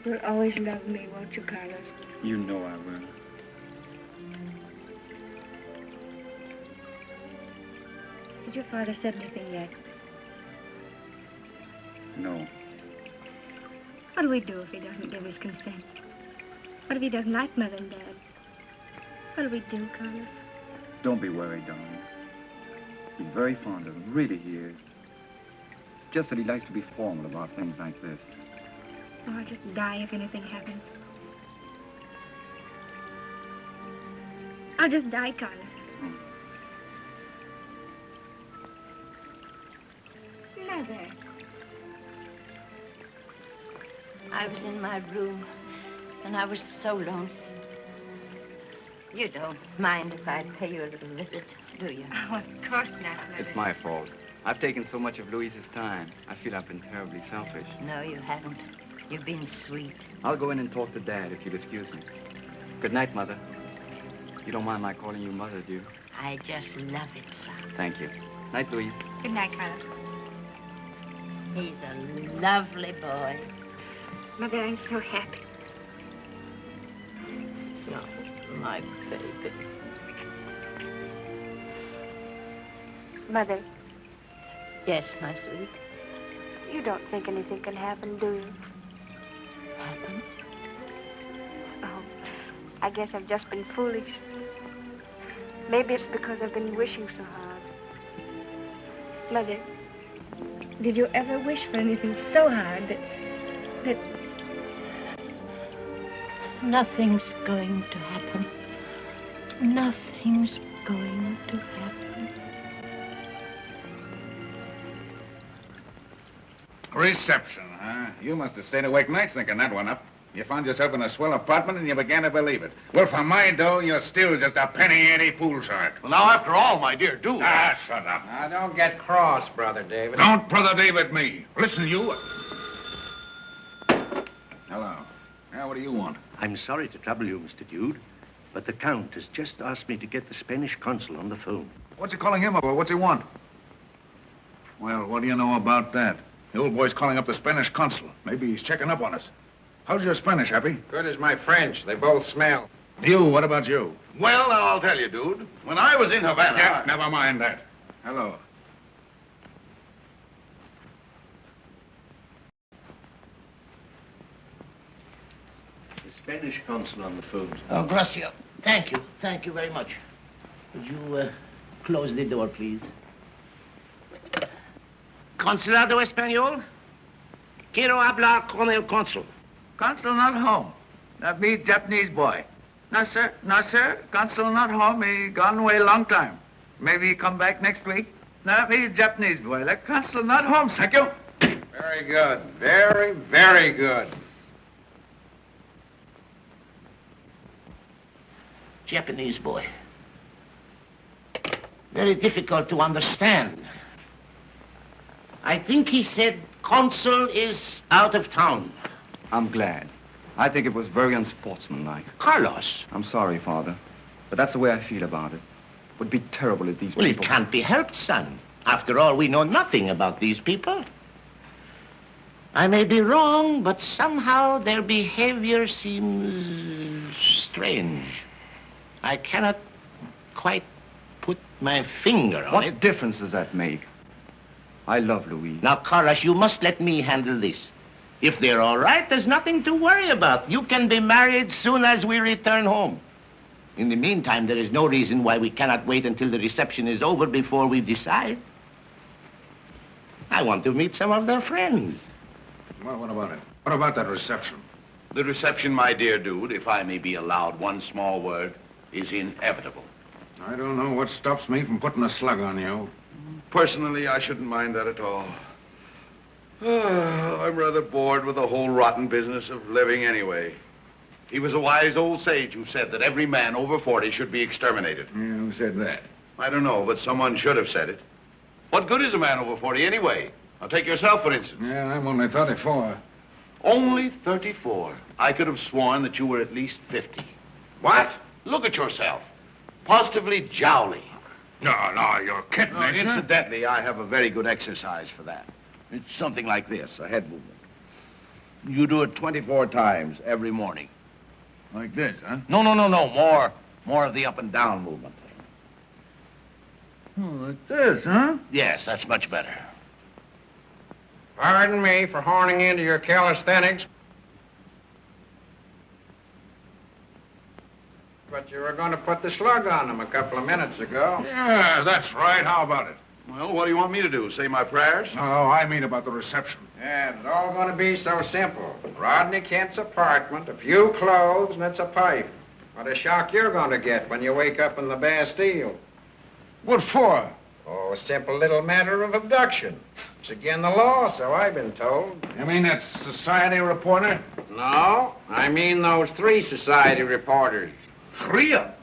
You'll always love me, won't you, Carlos? You know I will. Has your father said anything yet? No. What do we do if he doesn't give his consent? What if he doesn't like Mother and Dad? What do we do, Carlos? Don't be worried, darling. He's very fond of them. Really, he is. It's just that he likes to be formal about things like this. Oh, I'll just die if anything happens. I'll just die, Carlos. Mother. I was in my room, and I was so lonesome. You don't mind if I pay you a little visit, do you? Oh, of course not, Mother. It's my fault. I've taken so much of Louise's time. I feel I've been terribly selfish. No, you haven't. You've been sweet. I'll go in and talk to Dad if you'll excuse me. Good night, Mother. You don't mind my calling you Mother, do you? I just love it, son. Thank you. Night, Louise. Good night, Carlos. He's a lovely boy. Mother, I'm so happy. Oh, my baby. Mother, Yes, my sweet. you don't think anything can happen, do you? Happen? Oh, I guess I've just been foolish. Maybe it's because I've been wishing so hard. Mother, did you ever wish for anything so hard that... Nothing's going to happen. Nothing's going to happen. Reception, huh? You must have stayed awake nights thinking that one up. You found yourself in a swell apartment and you began to believe it. Well, for my dough, you're still just a penny ante fool shark. Well, now, after all, my dear dude. Ah, shut up. Now, don't get cross, Brother David. Don't Brother David me. Listen, you. Hello. Now, what do you want? I'm sorry to trouble you, Mr. Dude, but the Count has just asked me to get the Spanish consul on the phone. What's he calling him about? What's he want? Well, what do you know about that? The old boy's calling up the Spanish consul. Maybe he's checking up on us. How's your Spanish, Happy? Good as my French. They both smell. You, what about you? Well, now, I'll tell you, dude. When I was in Havana... Yeah, never mind that. Hello. The Spanish consul on the phone. Oh, gracias. Thank you. Thank you very much. Would you close the door, please? Consulado Español? Quiero hablar con el consul. Consul not home. That me Japanese boy. No, sir. No, sir. Consul not home. He gone away a long time. Maybe he come back next week. No, me Japanese boy. That consul not home, thank you. Very good. Very, very good. Japanese boy. Very difficult to understand. I think he said consul is out of town. I'm glad. I think it was very unsportsmanlike. Carlos. I'm sorry, Father, but that's the way I feel about it. It would be terrible if these Well, people... it can't be helped, son. After all, we know nothing about these people. I may be wrong, but somehow their behavior seems strange. I cannot quite put my finger on it. What difference does that make? I love Louise. Now, Carlos, you must let me handle this. If they're all right, there's nothing to worry about. You can be married soon as we return home. In the meantime, there is no reason why we cannot wait until the reception is over before we decide. I want to meet some of their friends. Well, what about it? What about that reception? The reception, my dear dude, if I may be allowed one small word, is inevitable. I don't know what stops me from putting a slug on you. Personally, I shouldn't mind that at all. I'm rather bored with the whole rotten business of living anyway. He was a wise old sage who said that every man over 40 should be exterminated. Yeah, who said that? I don't know, but someone should have said it. What good is a man over 40 anyway? Now, take yourself, for instance. Yeah, I'm only 34. Only 34. I could have sworn that you were at least 50. What? Look at yourself. Positively jowly. No, you're kidding, ain't you? Incidentally, I have a very good exercise for that. It's something like this, a head movement. You do it 24 times every morning. Like this, huh? No. More of the up and down movement. Oh, like this, huh? Yes, that's much better. Pardon me for horning into your calisthenics. But you were going to put the slug on him a couple of minutes ago. Yeah, that's right. How about it? Well, what do you want me to do? Say my prayers? No, I mean about the reception. Yeah, it's all going to be so simple. Rodney Kent's apartment, a few clothes, and it's a pipe. What a shock you're going to get when you wake up in the Bastille. What for? Oh, a simple little matter of abduction. It's against the law, so I've been told. You mean that society reporter? No, I mean those 3 society reporters. 3 of them?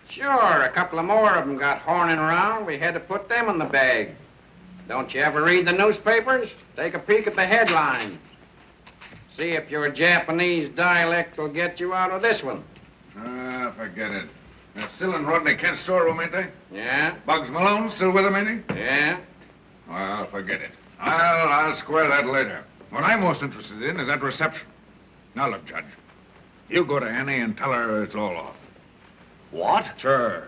Sure, a couple of more of them got horning around. We had to put them in the bag. Don't you ever read the newspapers? Take a peek at the headlines. See if your Japanese dialect will get you out of this one. Ah, forget it. They're still in Rodney Kent's storeroom, ain't they? Yeah? Bugs Malone still with him, ain't he? Yeah? Well, forget it. I'll square that later. What I'm most interested in is that reception. Now, look, Judge. You go to Annie and tell her it's all off. What? Sure.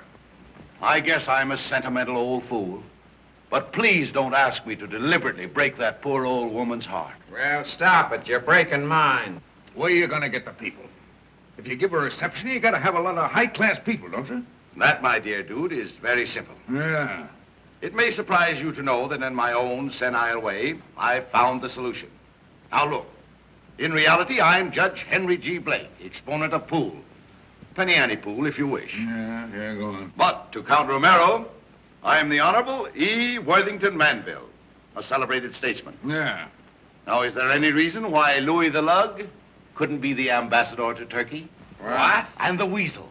I guess I'm a sentimental old fool. But please don't ask me to deliberately break that poor old woman's heart. Well, stop it. You're breaking mine. Where are you going to get the people? If you give a reception, you got to have a lot of high-class people, don't you? That, my dear dude, is very simple. Yeah. It may surprise you to know that in my own senile way, I've found the solution. Now, look. In reality, I'm Judge Henry G. Blake, exponent of pool. Penny ante pool, if you wish. Yeah, go on. But to Count Romero, I am the Honorable E. Worthington Manville, a celebrated statesman. Yeah. Now, is there any reason why Louis the Lug couldn't be the ambassador to Turkey? What? And the Weasel.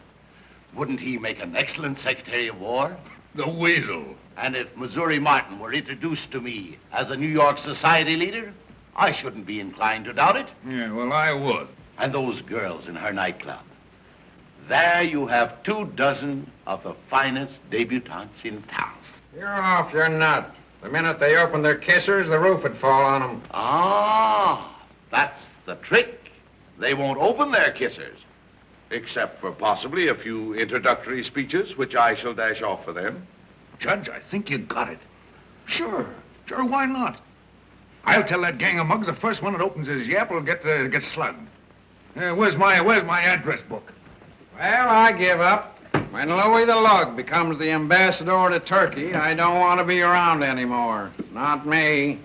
Wouldn't he make an excellent Secretary of War? The Weasel. And if Missouri Martin were introduced to me as a New York society leader, I shouldn't be inclined to doubt it. Yeah, well, I would. And those girls in her nightclub. There you have 24 of the finest debutantes in town. You're off your nut. The minute they opened their kissers, the roof would fall on them. Ah, that's the trick. They won't open their kissers. Except for possibly a few introductory speeches, which I shall dash off for them. Judge, I think you got it. Sure, why not? I'll tell that gang of mugs the first one that opens his yap will get slugged. Where's my address book? Well, I give up. When Louis the Lug becomes the ambassador to Turkey, I don't want to be around anymore. Not me.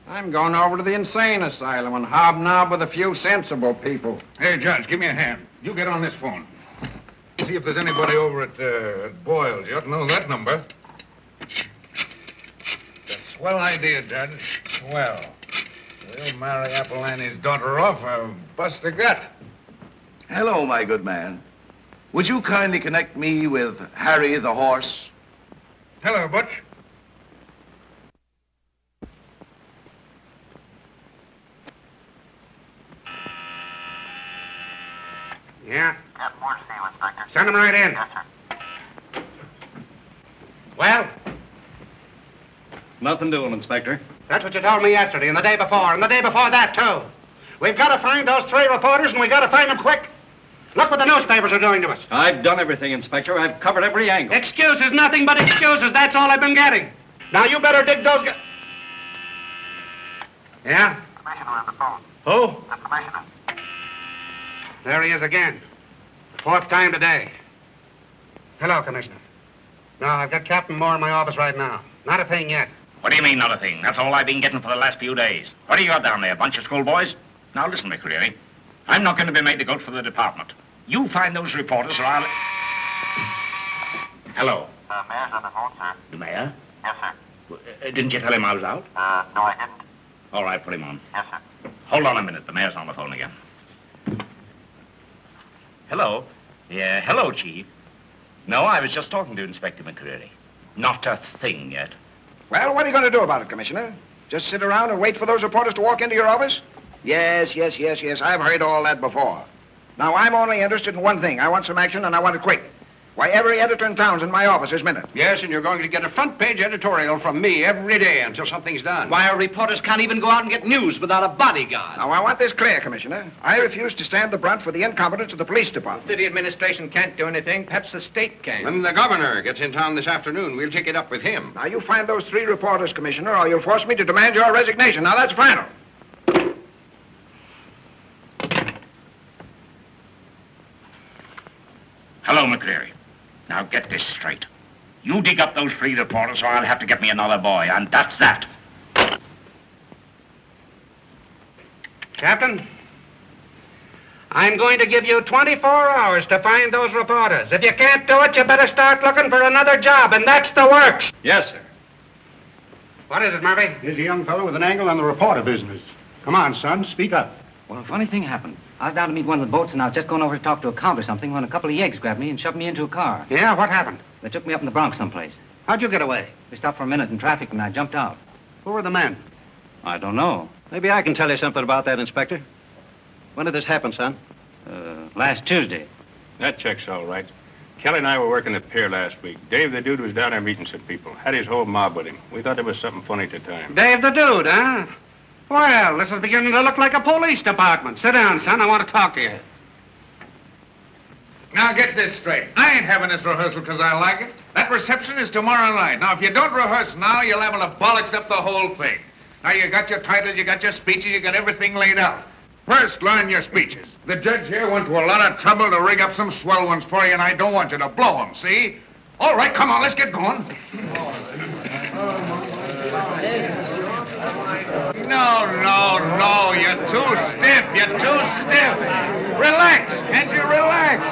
I'm going over to the insane asylum and hobnob with a few sensible people. Hey, Judge, give me a hand. You get on this phone. See if there's anybody over at Boyle's. You ought to know that number. It's a swell idea, Judge. Swell. We'll marry Apple Annie's daughter off or bust a gut. Hello, my good man. Would you kindly connect me with Harry the horse? Hello, Butch. Yeah? Yes, more to see you, Inspector. Send him right in. Yes, sir. Well? Nothing doing, Inspector. That's what you told me yesterday and the day before that, too. We've got to find those 3 reporters, and we've got to find them quick. Look what the newspapers are doing to us. I've done everything, Inspector. I've covered every angle. Excuses, nothing but excuses. That's all I've been getting. Now, you better dig those... Yeah? Commissioner on the phone. Who? The commissioner. There he is again. 4th time today. Hello, Commissioner. No, I've got Captain Moore in my office right now. Not a thing yet. What do you mean, not a thing? That's all I've been getting for the last few days. What do you got down there, a bunch of schoolboys? Now, listen, McCreary. I'm not going to be made to go for the department. You find those reporters or I'll... Hello. The mayor's on the phone, sir. The mayor? Yes, sir. Didn't you tell him I was out? No, I didn't. All right, put him on. Yes, sir. Hold on a minute. The mayor's on the phone again. Hello. Yeah, hello, Chief. No, I was just talking to Inspector McCreary. Not a thing yet. Well, what are you going to do about it, Commissioner? Just sit around and wait for those reporters to walk into your office? Yes. I've heard all that before. Now, I'm only interested in one thing. I want some action, and I want it quick. Why, every editor in town's in my office this minute. Yes, and you're going to get a front-page editorial from me every day until something's done. Why, our reporters can't even go out and get news without a bodyguard. Now, I want this clear, Commissioner. I refuse to stand the brunt for the incompetence of the police department. The city administration can't do anything. Perhaps the state can. When the governor gets in town this afternoon, we'll take it up with him. Now, you find those 3 reporters, Commissioner, or you'll force me to demand your resignation. Now, that's final. Hello, McCreary. Now get this straight. You dig up those 3 reporters or I'll have to get me another boy, and that's that. Captain, I'm going to give you 24 hours to find those reporters. If you can't do it, you better start looking for another job, and that's the works. Yes, sir. What is it, Murphy? Here's a young fellow with an angle on the reporter business. Come on, son, speak up. Well, a funny thing happened. I was down to meet one of the boats, and I was just going over to talk to a count or something when a couple of yeggs grabbed me and shoved me into a car. Yeah, what happened? They took me up in the Bronx someplace. How'd you get away? We stopped for a minute in traffic, and I jumped out. Who were the men? I don't know. Maybe I can tell you something about that, Inspector. When did this happen, son? Last Tuesday. That checks all right. Kelly and I were working the pier last week. Dave, the dude, was down there meeting some people. Had his whole mob with him. We thought there was something funny at the time. Dave the dude, huh? Well, this is beginning to look like a police department. Sit down, son. I want to talk to you. Now, get this straight. I ain't having this rehearsal because I like it. That reception is tomorrow night. Now, if you don't rehearse now, you'll have to bollocks up the whole thing. Now, you got your titles, you got your speeches, you got everything laid out. First, learn your speeches. The judge here went to a lot of trouble to rig up some swell ones for you, and I don't want you to blow them, see? All right, come on, let's get going. No, you're too stiff. You're too stiff. Relax. Can't you relax?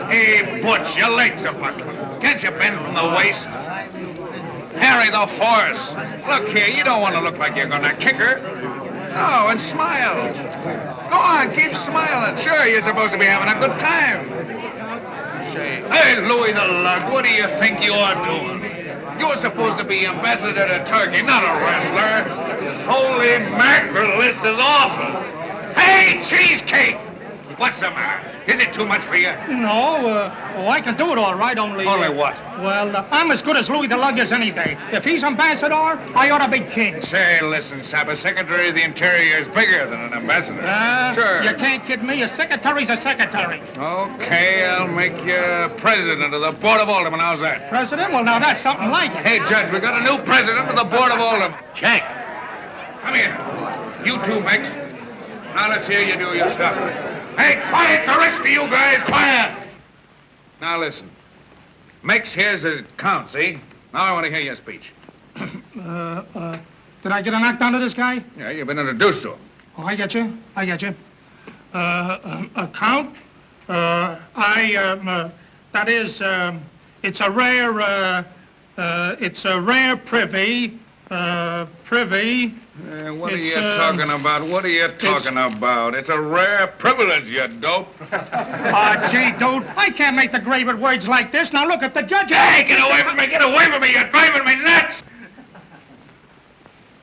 Hey, Butch, your legs are buckling. Can't you bend from the waist? Harry the horse. Look here, you don't want to look like you're going to kick her. No, and smile. Go on, keep smiling. Sure, you're supposed to be having a good time. Hey, Louis the Lug, what do you think you're doing? You're supposed to be ambassador to Turkey, not a wrestler. Holy mackerel, this is awful. Hey, cheesecake! What's the matter? Is it too much for you? No, I can do it all right, only... Only what? Well, I'm as good as Louis the Lug as any day. If he's ambassador, I ought to be king. Say, listen, Sab, a Secretary of the Interior is bigger than an ambassador. Sure. You can't kid me. A secretary's a secretary. Okay, I'll make you president of the Board of Aldermen. How's that? President? Well, now that's something like it. Hey, Judge, we got a new president of the Board of Aldermen. Check. Come here. You two, Mex. Now let's hear you do your stuff. Hey, quiet, the rest of you guys, quiet! Now listen. Mex here's it counts, see? Now I want to hear your speech. Did I get a knockdown to this guy? Yeah, you've been introduced to him. Oh, I get you. Count? That is, it's a rare privy. What are you talking about? What are you talking about? It's a rare privilege, you dope. Gee, dude, I can't make the grade with words like this. Now look at the judge. Hey, get away from me! Get away from me! You're driving me nuts!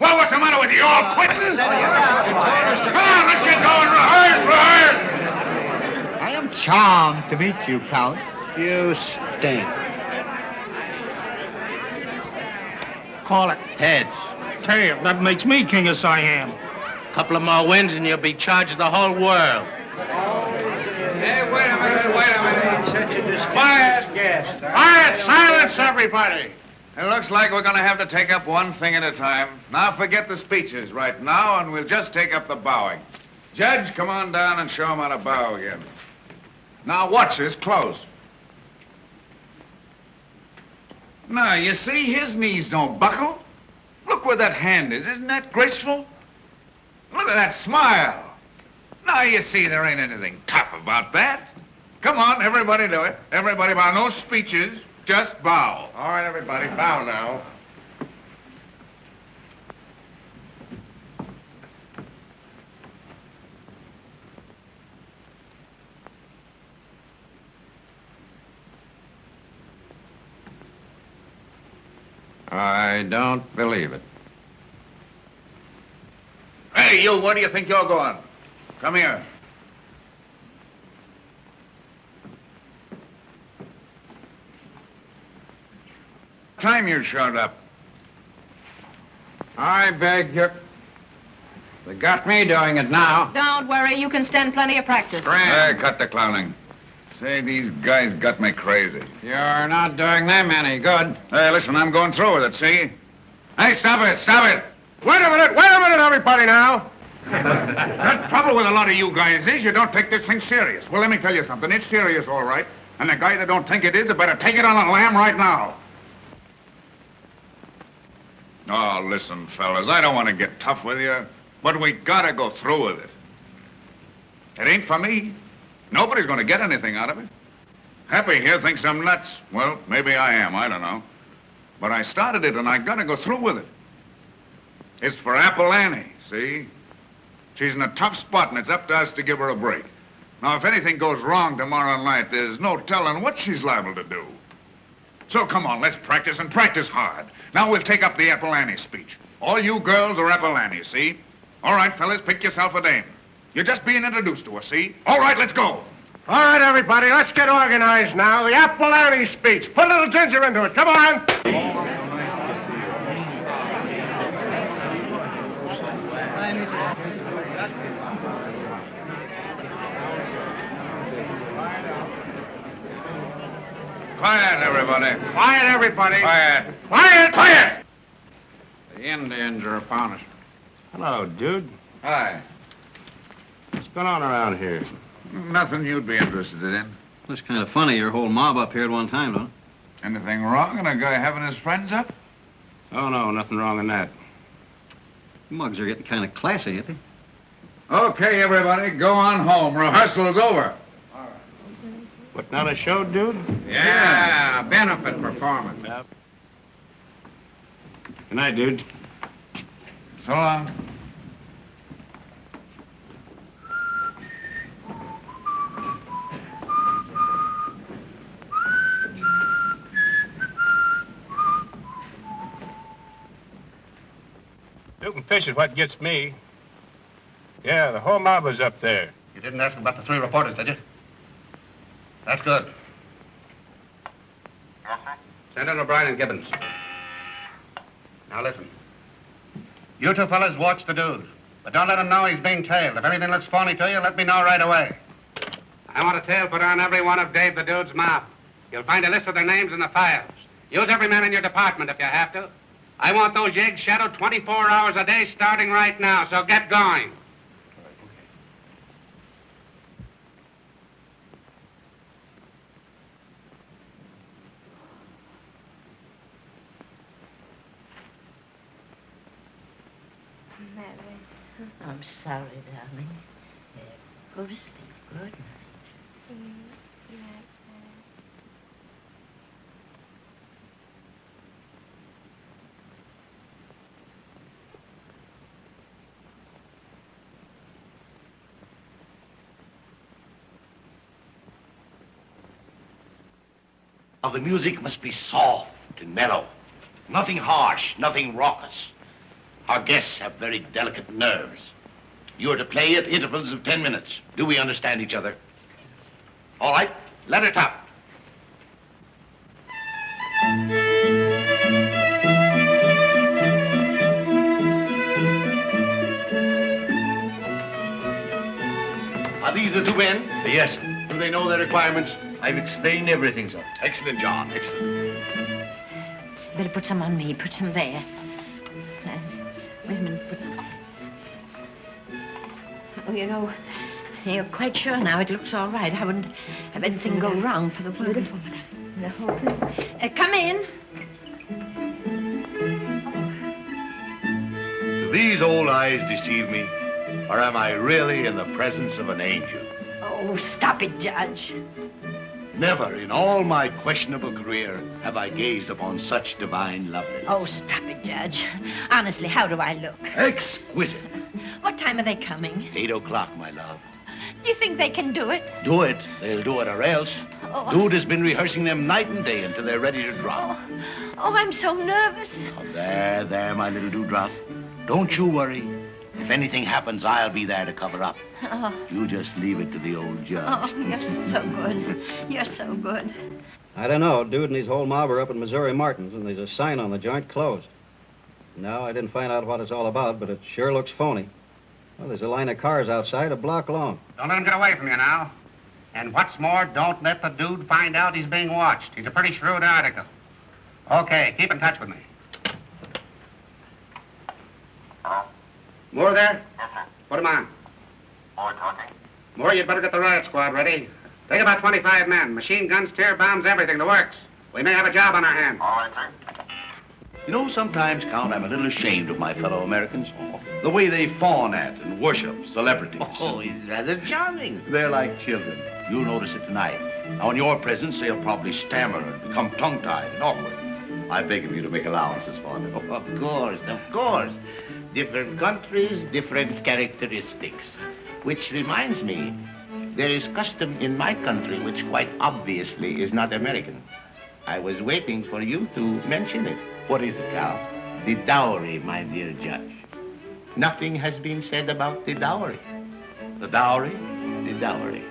Well, what's the matter with you? All quitting? Come on, let's get going. Rehearse! I am charmed to meet you, Count. You stink. Call it. Heads. Tail. That makes me king of Siam. Couple of more wins and you'll be charged the whole world. Hey, wait a minute. Such a distinguished guest. Quiet, silence, everybody. It looks like we're going to have to take up one thing at a time. Now forget the speeches right now, and we'll just take up the bowing. Judge, come on down and show him how to bow again. Now watch this close. Now, you see, his knees don't buckle. Look where that hand is. Isn't that graceful? Look at that smile. Now, you see, there ain't anything tough about that. Come on, everybody do it. Everybody bow. No speeches, just bow. All right, everybody, bow now. I don't believe it. Hey, you, where do you think you're going? Come here. Time you showed up. I beg you. They got me doing it now. Don't worry, you can stand plenty of practice. Hey, cut the clowning. Say, these guys got me crazy. You're not doing them any good. Hey, listen, I'm going through with it, see? Hey, stop it, stop it. Wait a minute, everybody now. The trouble with a lot of you guys is you don't take this thing serious. Well, let me tell you something. It's serious, all right. And the guy that don't think it is, had better take it on a lamb right now. Oh, listen, fellas, I don't want to get tough with you, but we gotta go through with it. It ain't for me. Nobody's gonna get anything out of it. Happy here thinks I'm nuts. Well, maybe I am, I don't know. But I started it and I gotta go through with it. It's for Apple Annie, see? She's in a tough spot and it's up to us to give her a break. Now, if anything goes wrong tomorrow night, there's no telling what she's liable to do. So come on, let's practice and practice hard. Now we'll take up the Apple Annie speech. All you girls are Apple Annie, see? All right, fellas, pick yourself a dame. You're just being introduced to her, see? All right, let's go. All right, everybody, let's get organized now. The Apple Annie speech. Put a little ginger into it. Come on. Quiet, everybody. Quiet, everybody. Quiet. Quiet. Quiet. The Indians are upon us. Hello, dude. Hi. What's going on around here? Nothing you'd be interested in. Looks kind of funny, your whole mob up here at one time, don't it? Anything wrong in a guy having his friends up? Oh, no, nothing wrong in that. Mugs are getting kind of classy, ain't they? Okay, everybody, go on home. Rehearsal's over. Putting on a show, dude? Yeah, benefit performance. Yep. Good night, dude. So long. Shooting fish is what gets me. Yeah, the whole mob was up there. You didn't ask about the 3 reporters, did you? That's good. Yes, sir? Send in O'Brien and Gibbons. Now listen. You 2 fellas watch the dude. But don't let him know he's being tailed. If anything looks phony to you, let me know right away. I want a tail put on every one of Dave the Dude's mob. You'll find a list of their names in the files. Use every man in your department if you have to. I want those yeggs shadowed 24 hours a day starting right now, so get going. Mary, I'm sorry, darling. Go to sleep. Good night. Now, the music must be soft and mellow. Nothing harsh, nothing raucous. Our guests have very delicate nerves. You are to play at intervals of 10 minutes. Do we understand each other? All right, let it up. Are these the 2 men? Yes, sir. Do they know their requirements? I've explained everything, sir. Excellent, John, excellent. Better put some on me. Put some there. Wait a minute. Put some... Oh, you know, you're quite sure now it looks all right. I wouldn't have anything go wrong for the beautiful. The whole thing. Come in. Do these old eyes deceive me? Or am I really in the presence of an angel? Oh, stop it, Judge. Never in all my questionable career have I gazed upon such divine loveliness. Oh, stop it, Judge. Honestly, how do I look? Exquisite. What time are they coming? 8 o'clock, my love. Do you think they can do it? Do it. They'll do it or else. Oh. Dude has been rehearsing them night and day until they're ready to drop. Oh, I'm so nervous. Oh, there, my little dewdrop. Don't you worry. If anything happens, I'll be there to cover up. Oh. You just leave it to the old judge. Oh, you're so good. You're so good. I don't know. Dude and his whole mob are up at Missouri Martin's, and there's a sign on the joint, closed. No, I didn't find out what it's all about, but it sure looks phony. Well, there's a line of cars outside, a block long. Don't let him get away from you now. And what's more, don't let the dude find out he's being watched. He's a pretty shrewd article. Okay, keep in touch with me. Hello? Moore there? Yes, sir. Put him on. Moore talking. Moore, you'd better get the riot squad ready. Take about 25 men. Machine guns, tear bombs, everything. The works. We may have a job on our hands. All right, sir. You know, sometimes, Count, I'm a little ashamed of my fellow Americans. The way they fawn at and worship celebrities. Oh, he's rather charming. They're like children. You'll notice it tonight. Now, in your presence, they'll probably stammer and become tongue-tied and awkward. I beg of you to make allowances for them. Of course, of course. Different countries, different characteristics. Which reminds me, there is custom in my country which quite obviously is not American. I was waiting for you to mention it. What is it, Count? The dowry, my dear Judge. Nothing has been said about the dowry. The dowry? The dowry.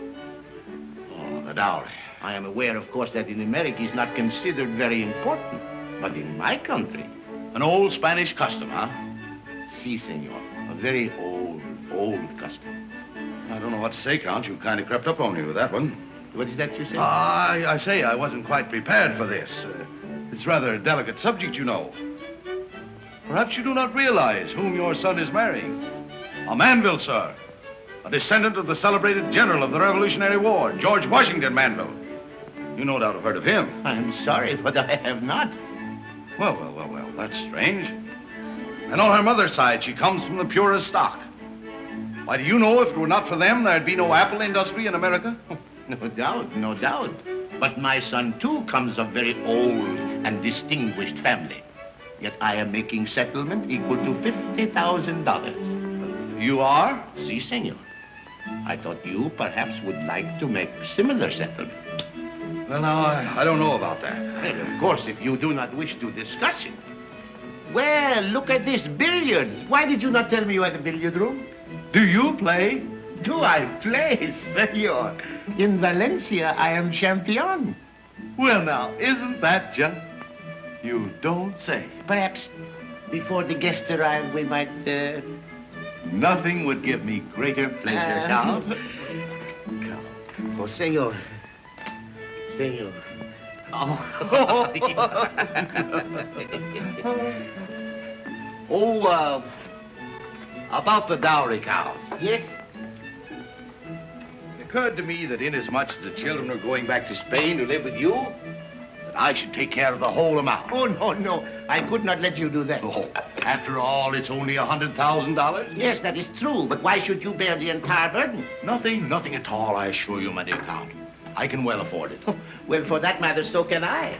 Oh, the dowry. I am aware, of course, that in America it's not considered very important. But in my country... An old Spanish custom, huh? Si, senor. A very old custom. I don't know what to say, Count. You kind of crept up on me with that one. What is that you say? I say I wasn't quite prepared for this. It's rather a delicate subject, you know. Perhaps you do not realize whom your son is marrying. A Manville, sir. A descendant of the celebrated general of the Revolutionary War, George Washington Manville. You no doubt have heard of him. I'm sorry, but I have not. Well, that's strange. And on her mother's side, she comes from the purest stock. Why, do you know if it were not for them, there'd be no apple industry in America? No doubt, no doubt. But my son, too, comes of very old and distinguished family. Yet I am making settlement equal to $50,000. You are? Si, senor. I thought you perhaps would like to make similar settlement. Well, now, I don't know about that. Well, of course, if you do not wish to discuss it. Well, look at this, billiards. Why did you not tell me you had a billiard room? Do you play? Do I play, senor? In Valencia, I am champion. Well, now, isn't that just... You don't say. Perhaps before the guests arrive, we might, Nothing would give me greater pleasure, Count. Oh, senor. Senor. Oh, about the dowry, Count. Yes? It occurred to me that inasmuch as the children are going back to Spain to live with you, that I should take care of the whole amount. Oh, no. I could not let you do that. Oh, after all, it's only $100,000. Yes, that is true, but why should you bear the entire burden? Nothing at all, I assure you, my dear Count. I can well afford it. Well, for that matter, so can I.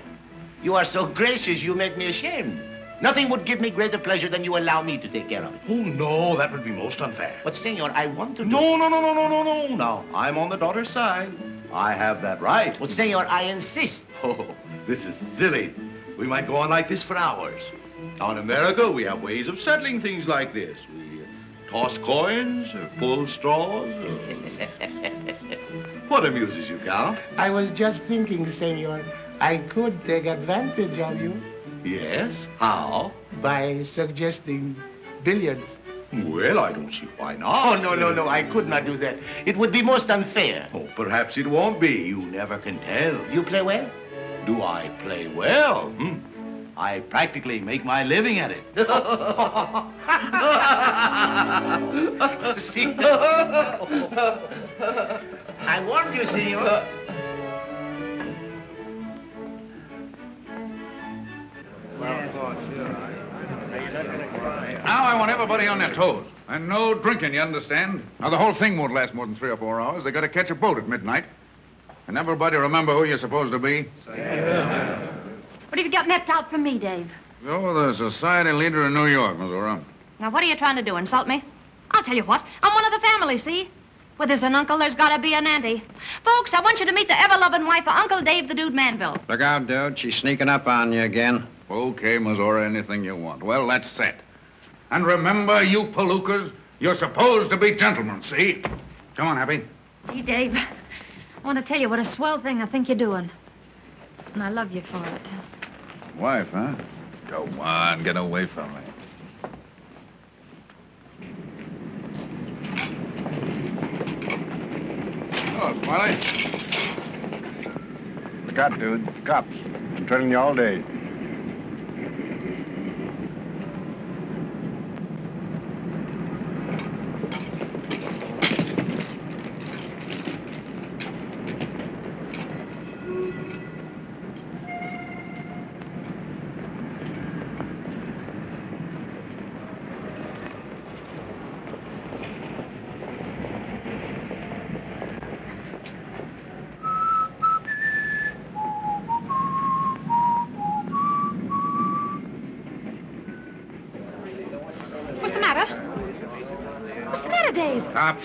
You are so gracious, you make me ashamed. Nothing would give me greater pleasure than you allow me to take care of it. Oh, no, that would be most unfair. But, senor, I want to do... No. Now, I'm on the daughter's side. I have that right. Well, senor, I insist. Oh, this is silly. We might go on like this for hours. Now, in America, we have ways of settling things like this. We toss coins, or pull straws. What amuses you, Count? I was just thinking, senor, I could take advantage of you. Yes? How? By suggesting billiards. Well, I don't see why not. Oh, no. I could not do that. It would be most unfair. Oh, perhaps it won't be. You never can tell. You play well? Do I play well? I practically make my living at it. See? I warned you, senor. Now I want everybody on their toes. And no drinking, you understand? Now, the whole thing won't last more than 3 or 4 hours. They got to catch a boat at midnight. And everybody remember who you're supposed to be. What have you got mapped out for me, Dave? You're the society leader in New York, Missouri. Now, what are you trying to do, insult me? I'll tell you what. I'm one of the family, see? Where there's an uncle, there's got to be an auntie. Folks, I want you to meet the ever-loving wife of Uncle Dave the Dude Manville. Look out, dude. She's sneaking up on you again. Okay, Missouri, anything you want. Well, that's set. And remember, you palookas, you're supposed to be gentlemen, see? Come on, Happy. Gee, Dave, I want to tell you what a swell thing I think you're doing. And I love you for it. Wife, huh? Go on, get away from me. Hello, Smiley. Look out, dude. Cops. I'm trailing you all day. What's the matter? What's the matter, Dave?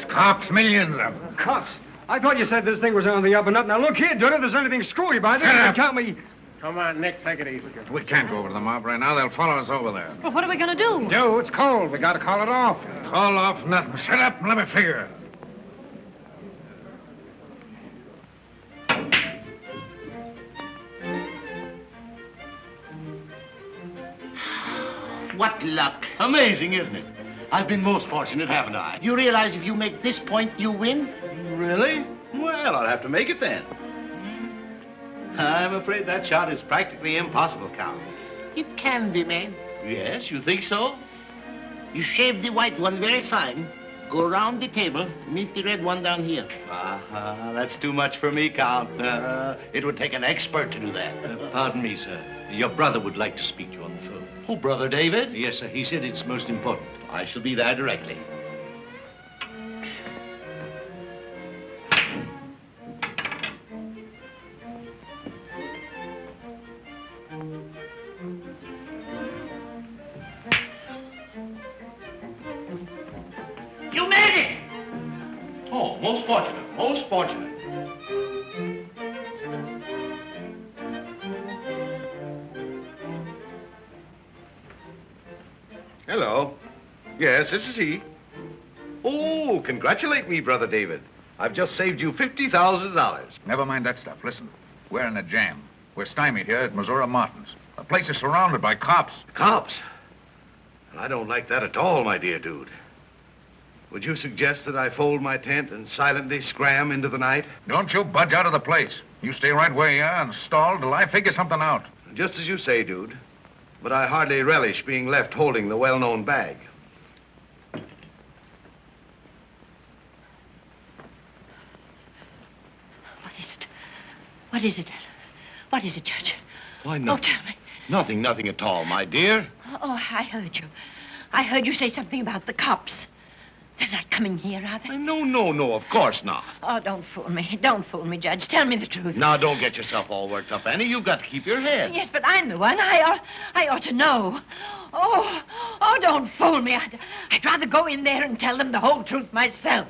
Cops, millions of them. Cuffs. I thought you said this thing was on the up and up. Now, look here, dude, if there's anything screwy about it, Shut up. tell me. Come on, Nick, take it easy. We can't go over to the mob right now. They'll follow us over there. Well, what are we going to do? Joe, it's cold. We gotta call it off. Call off nothing. Shut up and let me figure it. What luck. Amazing, isn't it? I've been most fortunate, haven't I? You realize if you make this point, you win? Really? Well, I'll have to make it then. I'm afraid that shot is practically impossible, Count. It can be made. Yes, you think so? You shave the white one very fine, go around the table, meet the red one down here. That's too much for me, Count. It would take an expert to do that. Pardon me, sir. Your brother would like to speak to you on the phone. Oh, Brother David? Yes, sir. He said it's most important. I shall be there directly. You made it! Oh, most fortunate, most fortunate. Hello. Yes, this is he. Oh, congratulate me, Brother David. I've just saved you $50,000. Never mind that stuff. Listen, we're in a jam. We're stymied here at Missouri Martin's. The place is surrounded by cops. Cops? I don't like that at all, my dear dude. Would you suggest that I fold my tent and silently scram into the night? Don't you budge out of the place. You stay right where you are and stall till I figure something out. Just as you say, dude. But I hardly relish being left holding the well-known bag. What is it? What is it, Judge? Why, Oh, nothing. tell me. Nothing at all, my dear. Oh, I heard you. I heard you say something about the cops. They're not coming here, are they? No, of course not. Oh, don't fool me. Don't fool me, Judge. Tell me the truth. Now, don't get yourself all worked up, Annie. You've got to keep your head. Yes, but I'm the one. I ought to know. Oh, don't fool me. I'd rather go in there and tell them the whole truth myself.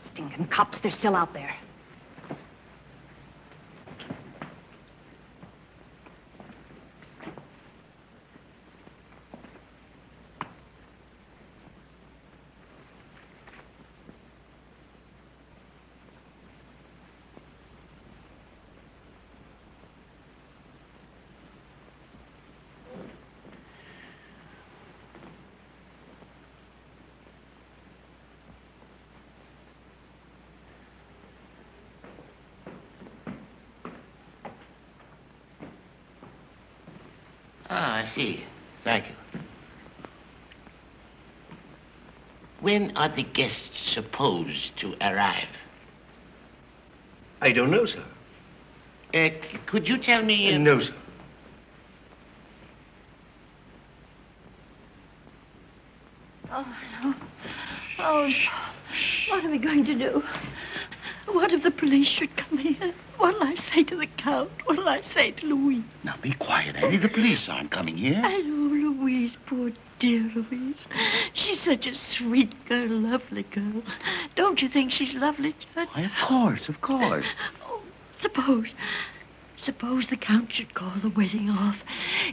Stinking cops, they're still out there. Ah, I see. Thank you. When are the guests supposed to arrive? I don't know, sir. Could you tell me... No, sir. Oh, no. Oh, what are we going to do? What if the police should come here? What'll I say to the Count? What'll I say to Louise? Now, be quiet, Annie. The police aren't coming here. I know Louise, poor dear Louise. She's such a sweet girl, lovely girl. Don't you think she's lovely, Judge? Why, of course. Oh, suppose Suppose the Count should call the wedding off.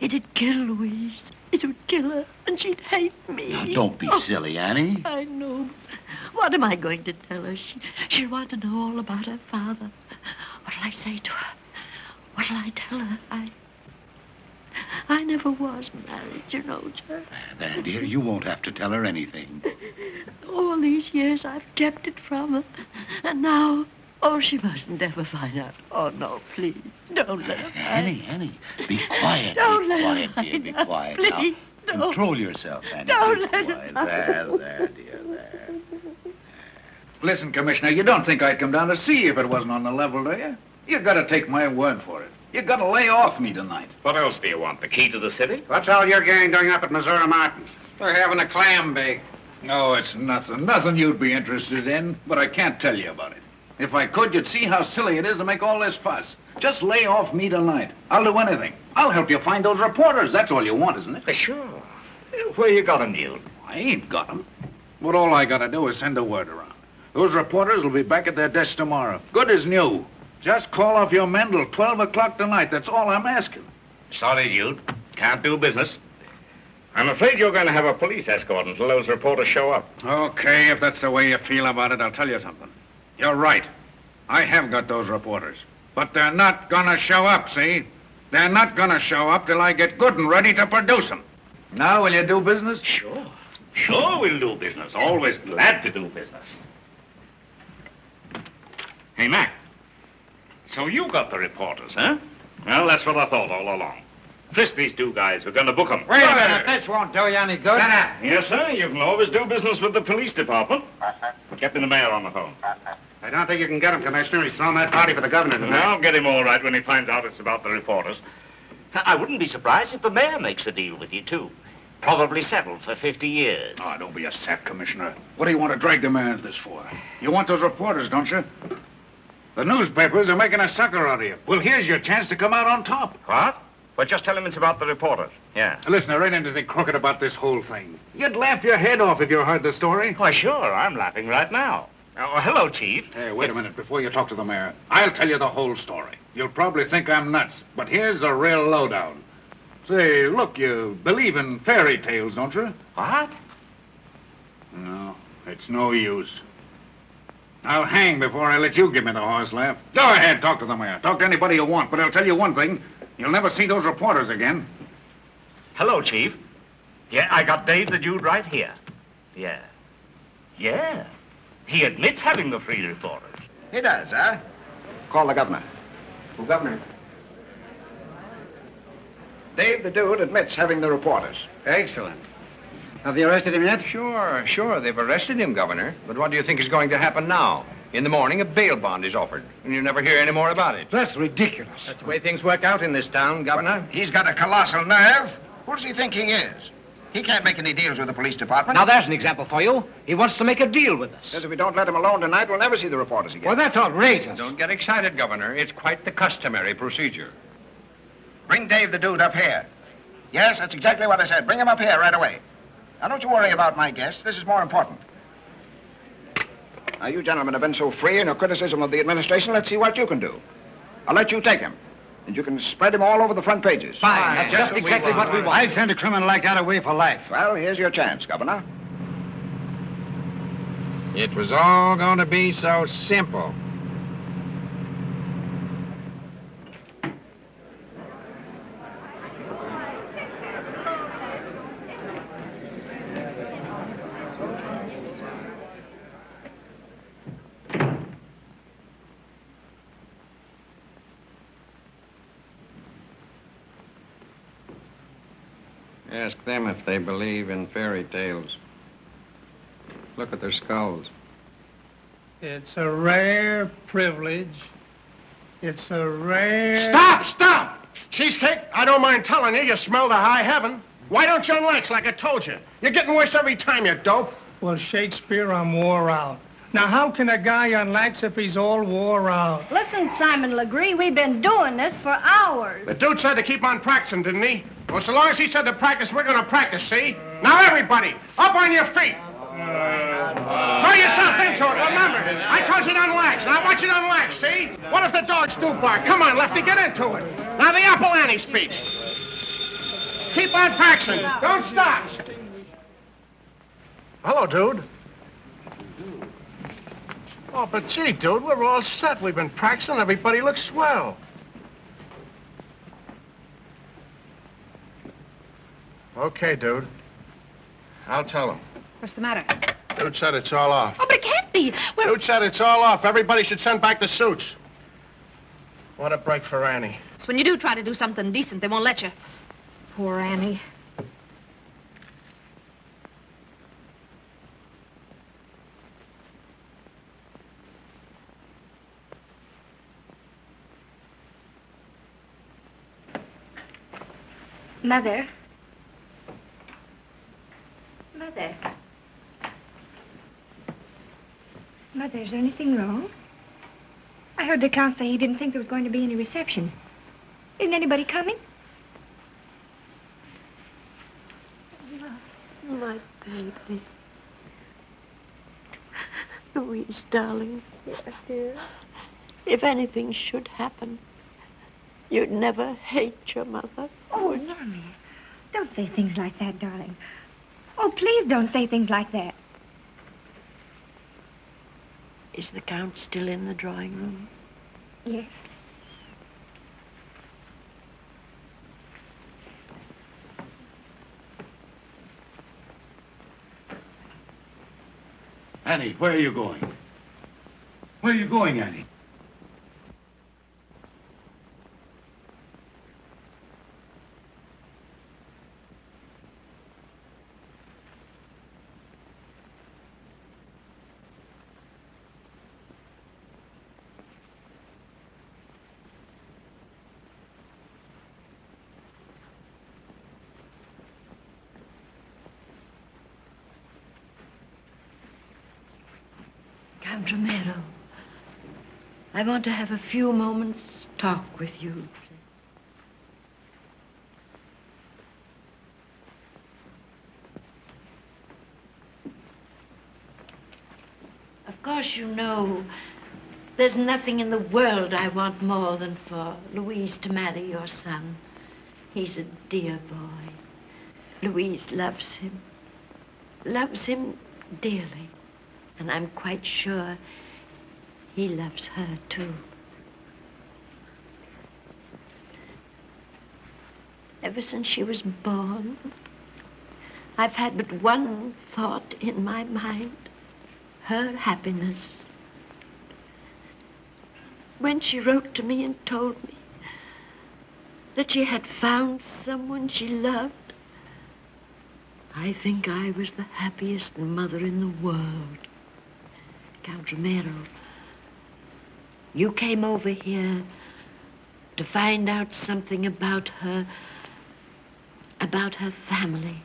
It'd kill Louise. It would kill her, and she'd hate me. Now, don't be silly, Annie. I know. What am I going to tell her? She'll want to know all about her father. What'll I say to her? What'll I tell her? I never was married, you know, Jack. There, dear, you won't have to tell her anything. All these years I've kept it from her. And now, oh, she mustn't ever find out. Oh, no, please, don't let her. Annie, be quiet. Don't be let quiet, her dear, be find out. quiet. Please, now, don't. Control yourself, Annie. Don't be let quiet. her. There, dear, there. Listen, Commissioner, you don't think I'd come down to see you if it wasn't on the level, do you? You gotta take my word for it. You gotta lay off me tonight. What else do you want? The key to the city? What's all your gang doing up at Missouri Martin's? They're having a clam bake. No, it's nothing. Nothing you'd be interested in, but I can't tell you about it. If I could, you'd see how silly it is to make all this fuss. Just lay off me tonight. I'll do anything. I'll help you find those reporters. That's all you want, isn't it? Sure. Where you got 'em, Newt? I ain't got 'em. But all I gotta do is send a word around. Those reporters will be back at their desks tomorrow. Good as new. Just call off your men till 12 o'clock tonight. That's all I'm asking. Sorry, Jude. Can't do business. I'm afraid you're going to have a police escort until those reporters show up. Okay, if that's the way you feel about it, I'll tell you something. You're right. I have got those reporters. But they're not gonna show up, see? They're not gonna show up till I get good and ready to produce them. Now, will you do business? Sure. Sure we'll do business. Always glad to do business. Hey, Mac. So you got the reporters, huh? Well, that's what I thought all along. Frisk these two guys. We're going to book them. Wait a minute. This won't do you any good. Yes, sir. You can always do business with the police department. Captain the mayor on the phone. I don't think you can get him, Commissioner. He's thrown that party for the governor tonight. I'll get him all right when he finds out it's about the reporters. I wouldn't be surprised if the mayor makes a deal with you, too. Probably settled for 50 years. Oh, don't be a sap, Commissioner. What do you want to drag the mayor into this for? You want those reporters, don't you? The newspapers are making a sucker out of you. Well, here's your chance to come out on top. What? Well, just tell him it's about the reporters. Yeah. Listen, there ain't anything crooked about this whole thing. You'd laugh your head off if you heard the story. Why, sure. I'm laughing right now. Oh, hello, Chief. Hey, wait a minute before you talk to the mayor. I'll tell you the whole story. You'll probably think I'm nuts, but here's the real lowdown. Say, look, you believe in fairy tales, don't you? What? No, it's no use. I'll hang before I let you give me the horse laugh. Go ahead, talk to the mayor. Talk to anybody you want, but I'll tell you one thing. You'll never see those reporters again. Hello, Chief. Yeah, I got Dave the Dude right here. Yeah. Yeah. He admits having the free reporters. He does, huh? Call the governor. Who, Governor? Dave the Dude admits having the reporters. Excellent. Have they arrested him yet? Sure. They've arrested him, Governor. But what do you think is going to happen now? In the morning, a bail bond is offered, and you never hear any more about it. That's ridiculous. That's the way things work out in this town, Governor. But he's got a colossal nerve. Who does he think he is? He can't make any deals with the police department. Now, there's an example for you. He wants to make a deal with us. Says if we don't let him alone tonight, we'll never see the reporters again. Well, that's outrageous. Don't get excited, Governor. It's quite the customary procedure. Bring Dave the Dude up here. Yes, that's exactly what I said. Bring him up here right away. Now, don't you worry about my guest. This is more important. Now, you gentlemen have been so free in your criticism of the administration. Let's see what you can do. I'll let you take him. And you can spread him all over the front pages. Fine. That's just exactly what we want. I'd send a criminal like that away for life. Well, here's your chance, Governor. It was all going to be so simple. Ask them if they believe in fairy tales. Look at their skulls. It's a rare privilege. It's a rare... Stop! Cheesecake, I don't mind telling you, you smell the high heaven. Why don't you relax like I told you? You're getting worse every time, you dope. Well, Shakespeare, I'm wore out. Now, how can a guy unlax if he's all wore out? Listen, Simon Legree, we've been doing this for hours. The dude said to keep on practicing, didn't he? Well, so long as he said to practice, we're gonna practice, see? Now, everybody, up on your feet. Throw yourself into it, remember. I told you to unlax. Now watch it unlax, see? What if the dogs do bark? Come on, Lefty, get into it. Now the Apple Annie speech. Keep on practicing. Don't stop. Hello, dude. Oh, but gee, dude, we're all set. We've been practicing. Everybody looks swell. Okay, dude. I'll tell him. What's the matter? Dude said it's all off. Oh, but it can't be. Dude said it's all off. Everybody should send back the suits. What a break for Annie. It's when you do try to do something decent, they won't let you. Poor Annie. Mother. Mother. Mother, is there anything wrong? I heard the Count say he didn't think there was going to be any reception. Isn't anybody coming? My baby. Louise, darling. Yes, dear. If anything should happen, you'd never hate your mother. Oh, Mommy. Don't say things like that, darling. Oh, please don't say things like that. Is the Count still in the drawing room? Yes. Annie, where are you going? Where are you going, Annie? Count Romero, I want to have a few moments talk with you. Of course, you know, there's nothing in the world I want more than for Louise to marry your son. He's a dear boy. Louise loves him dearly. And I'm quite sure he loves her, too. Ever since she was born, I've had but one thought in my mind, her happiness. When she wrote to me and told me that she had found someone she loved, I think I was the happiest mother in the world. Count Romero, you came over here to find out something about her family,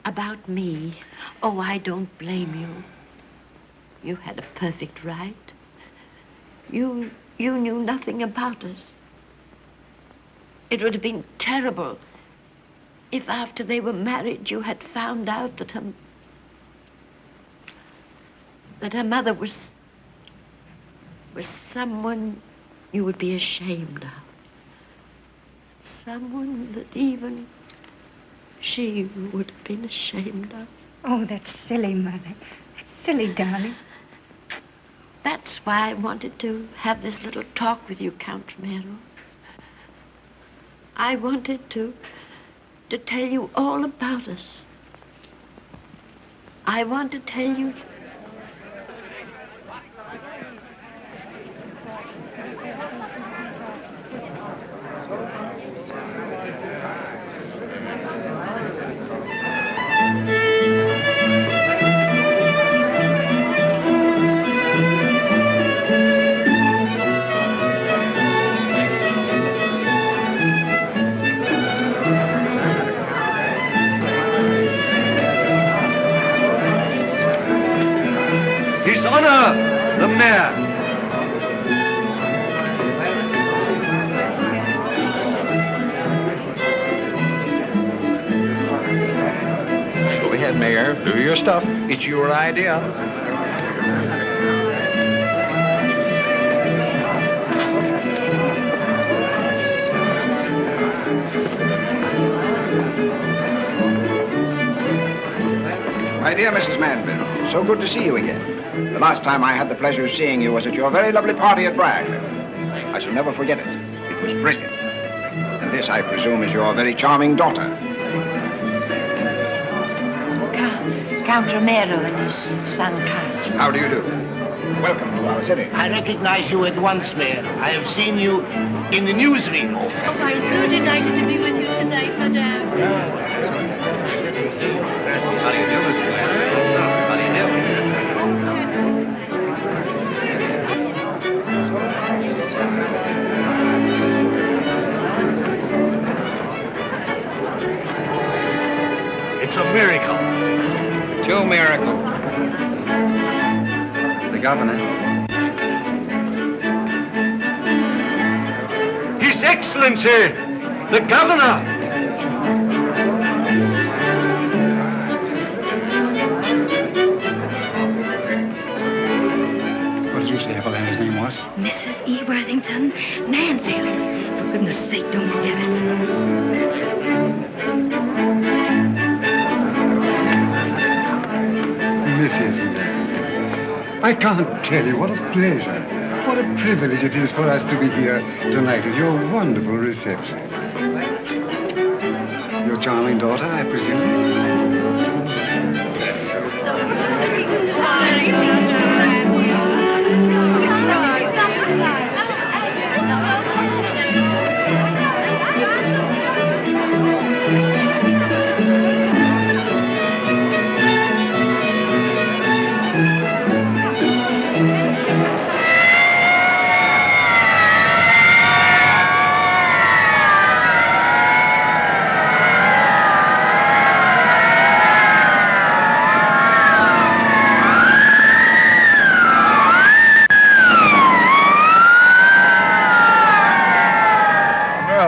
about me. Oh, I don't blame you. You had a perfect right. You knew nothing about us. It would have been terrible if after they were married you had found out that her mother was someone you would be ashamed of. Someone that even she would have been ashamed of. Oh, that's silly, Mother. That's silly, darling. That's why I wanted to have this little talk with you, Count Romero. I wanted to tell you all about us. I want to tell you... ahead, Mayor. Do your stuff. It's your idea. My dear Mrs. Manville, so good to see you again. The last time I had the pleasure of seeing you was at your very lovely party at Bragg. I shall never forget it. It was brilliant. And this, I presume, is your very charming daughter. Count Romero and his son Carlos. How do you do? Welcome to our city. I recognize you at once, Mayor. I have seen you in the newsreel. Oh, I'm so delighted to be with you tonight, madame. How do you do, Mr. How do you do? It's a miracle. Two miracles. The governor. His Excellency, the governor. What did you say Evelina's name was? Mrs. E. Worthington Manfield. For goodness sake, don't forget it. Mrs. Manfield. I can't tell you what a pleasure, what a privilege it is for us to be here tonight at your wonderful reception. Your charming daughter, I presume? That's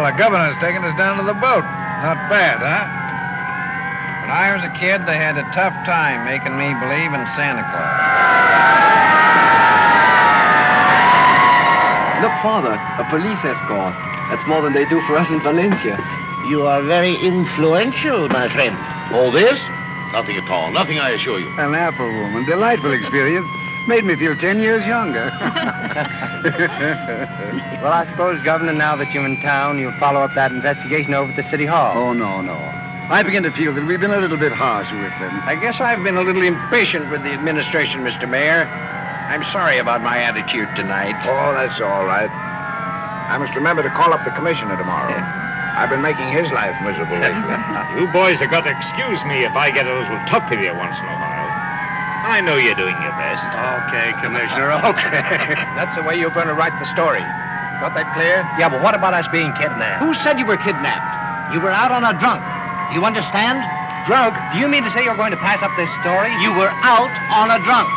The governor's taking us down to the boat. Not bad, huh? When I was a kid, they had a tough time making me believe in Santa Claus. Look, Father, a police escort. That's more than they do for us in Valencia. You are very influential, my friend. All this? Nothing at all. Nothing, I assure you. An apple woman. Delightful experience. Made me feel 10 years younger. Well, I suppose, Governor, now that you're in town, you'll follow up that investigation over at the City Hall. Oh, no. I begin to feel that we've been a little bit harsh with them. I guess I've been a little impatient with the administration, Mr. Mayor. I'm sorry about my attitude tonight. Oh, that's all right. I must remember to call up the commissioner tomorrow. I've been making his life miserable lately. You boys have got to excuse me if I get a little tough with you once in a while. I know you're doing your best. Okay, Commissioner, okay. That's the way you're going to write the story. Got that clear? Yeah, but what about us being kidnapped? Who said you were kidnapped? You were out on a drunk. You understand? Drunk? Do you mean to say you're going to pass up this story? You were out on a drunk.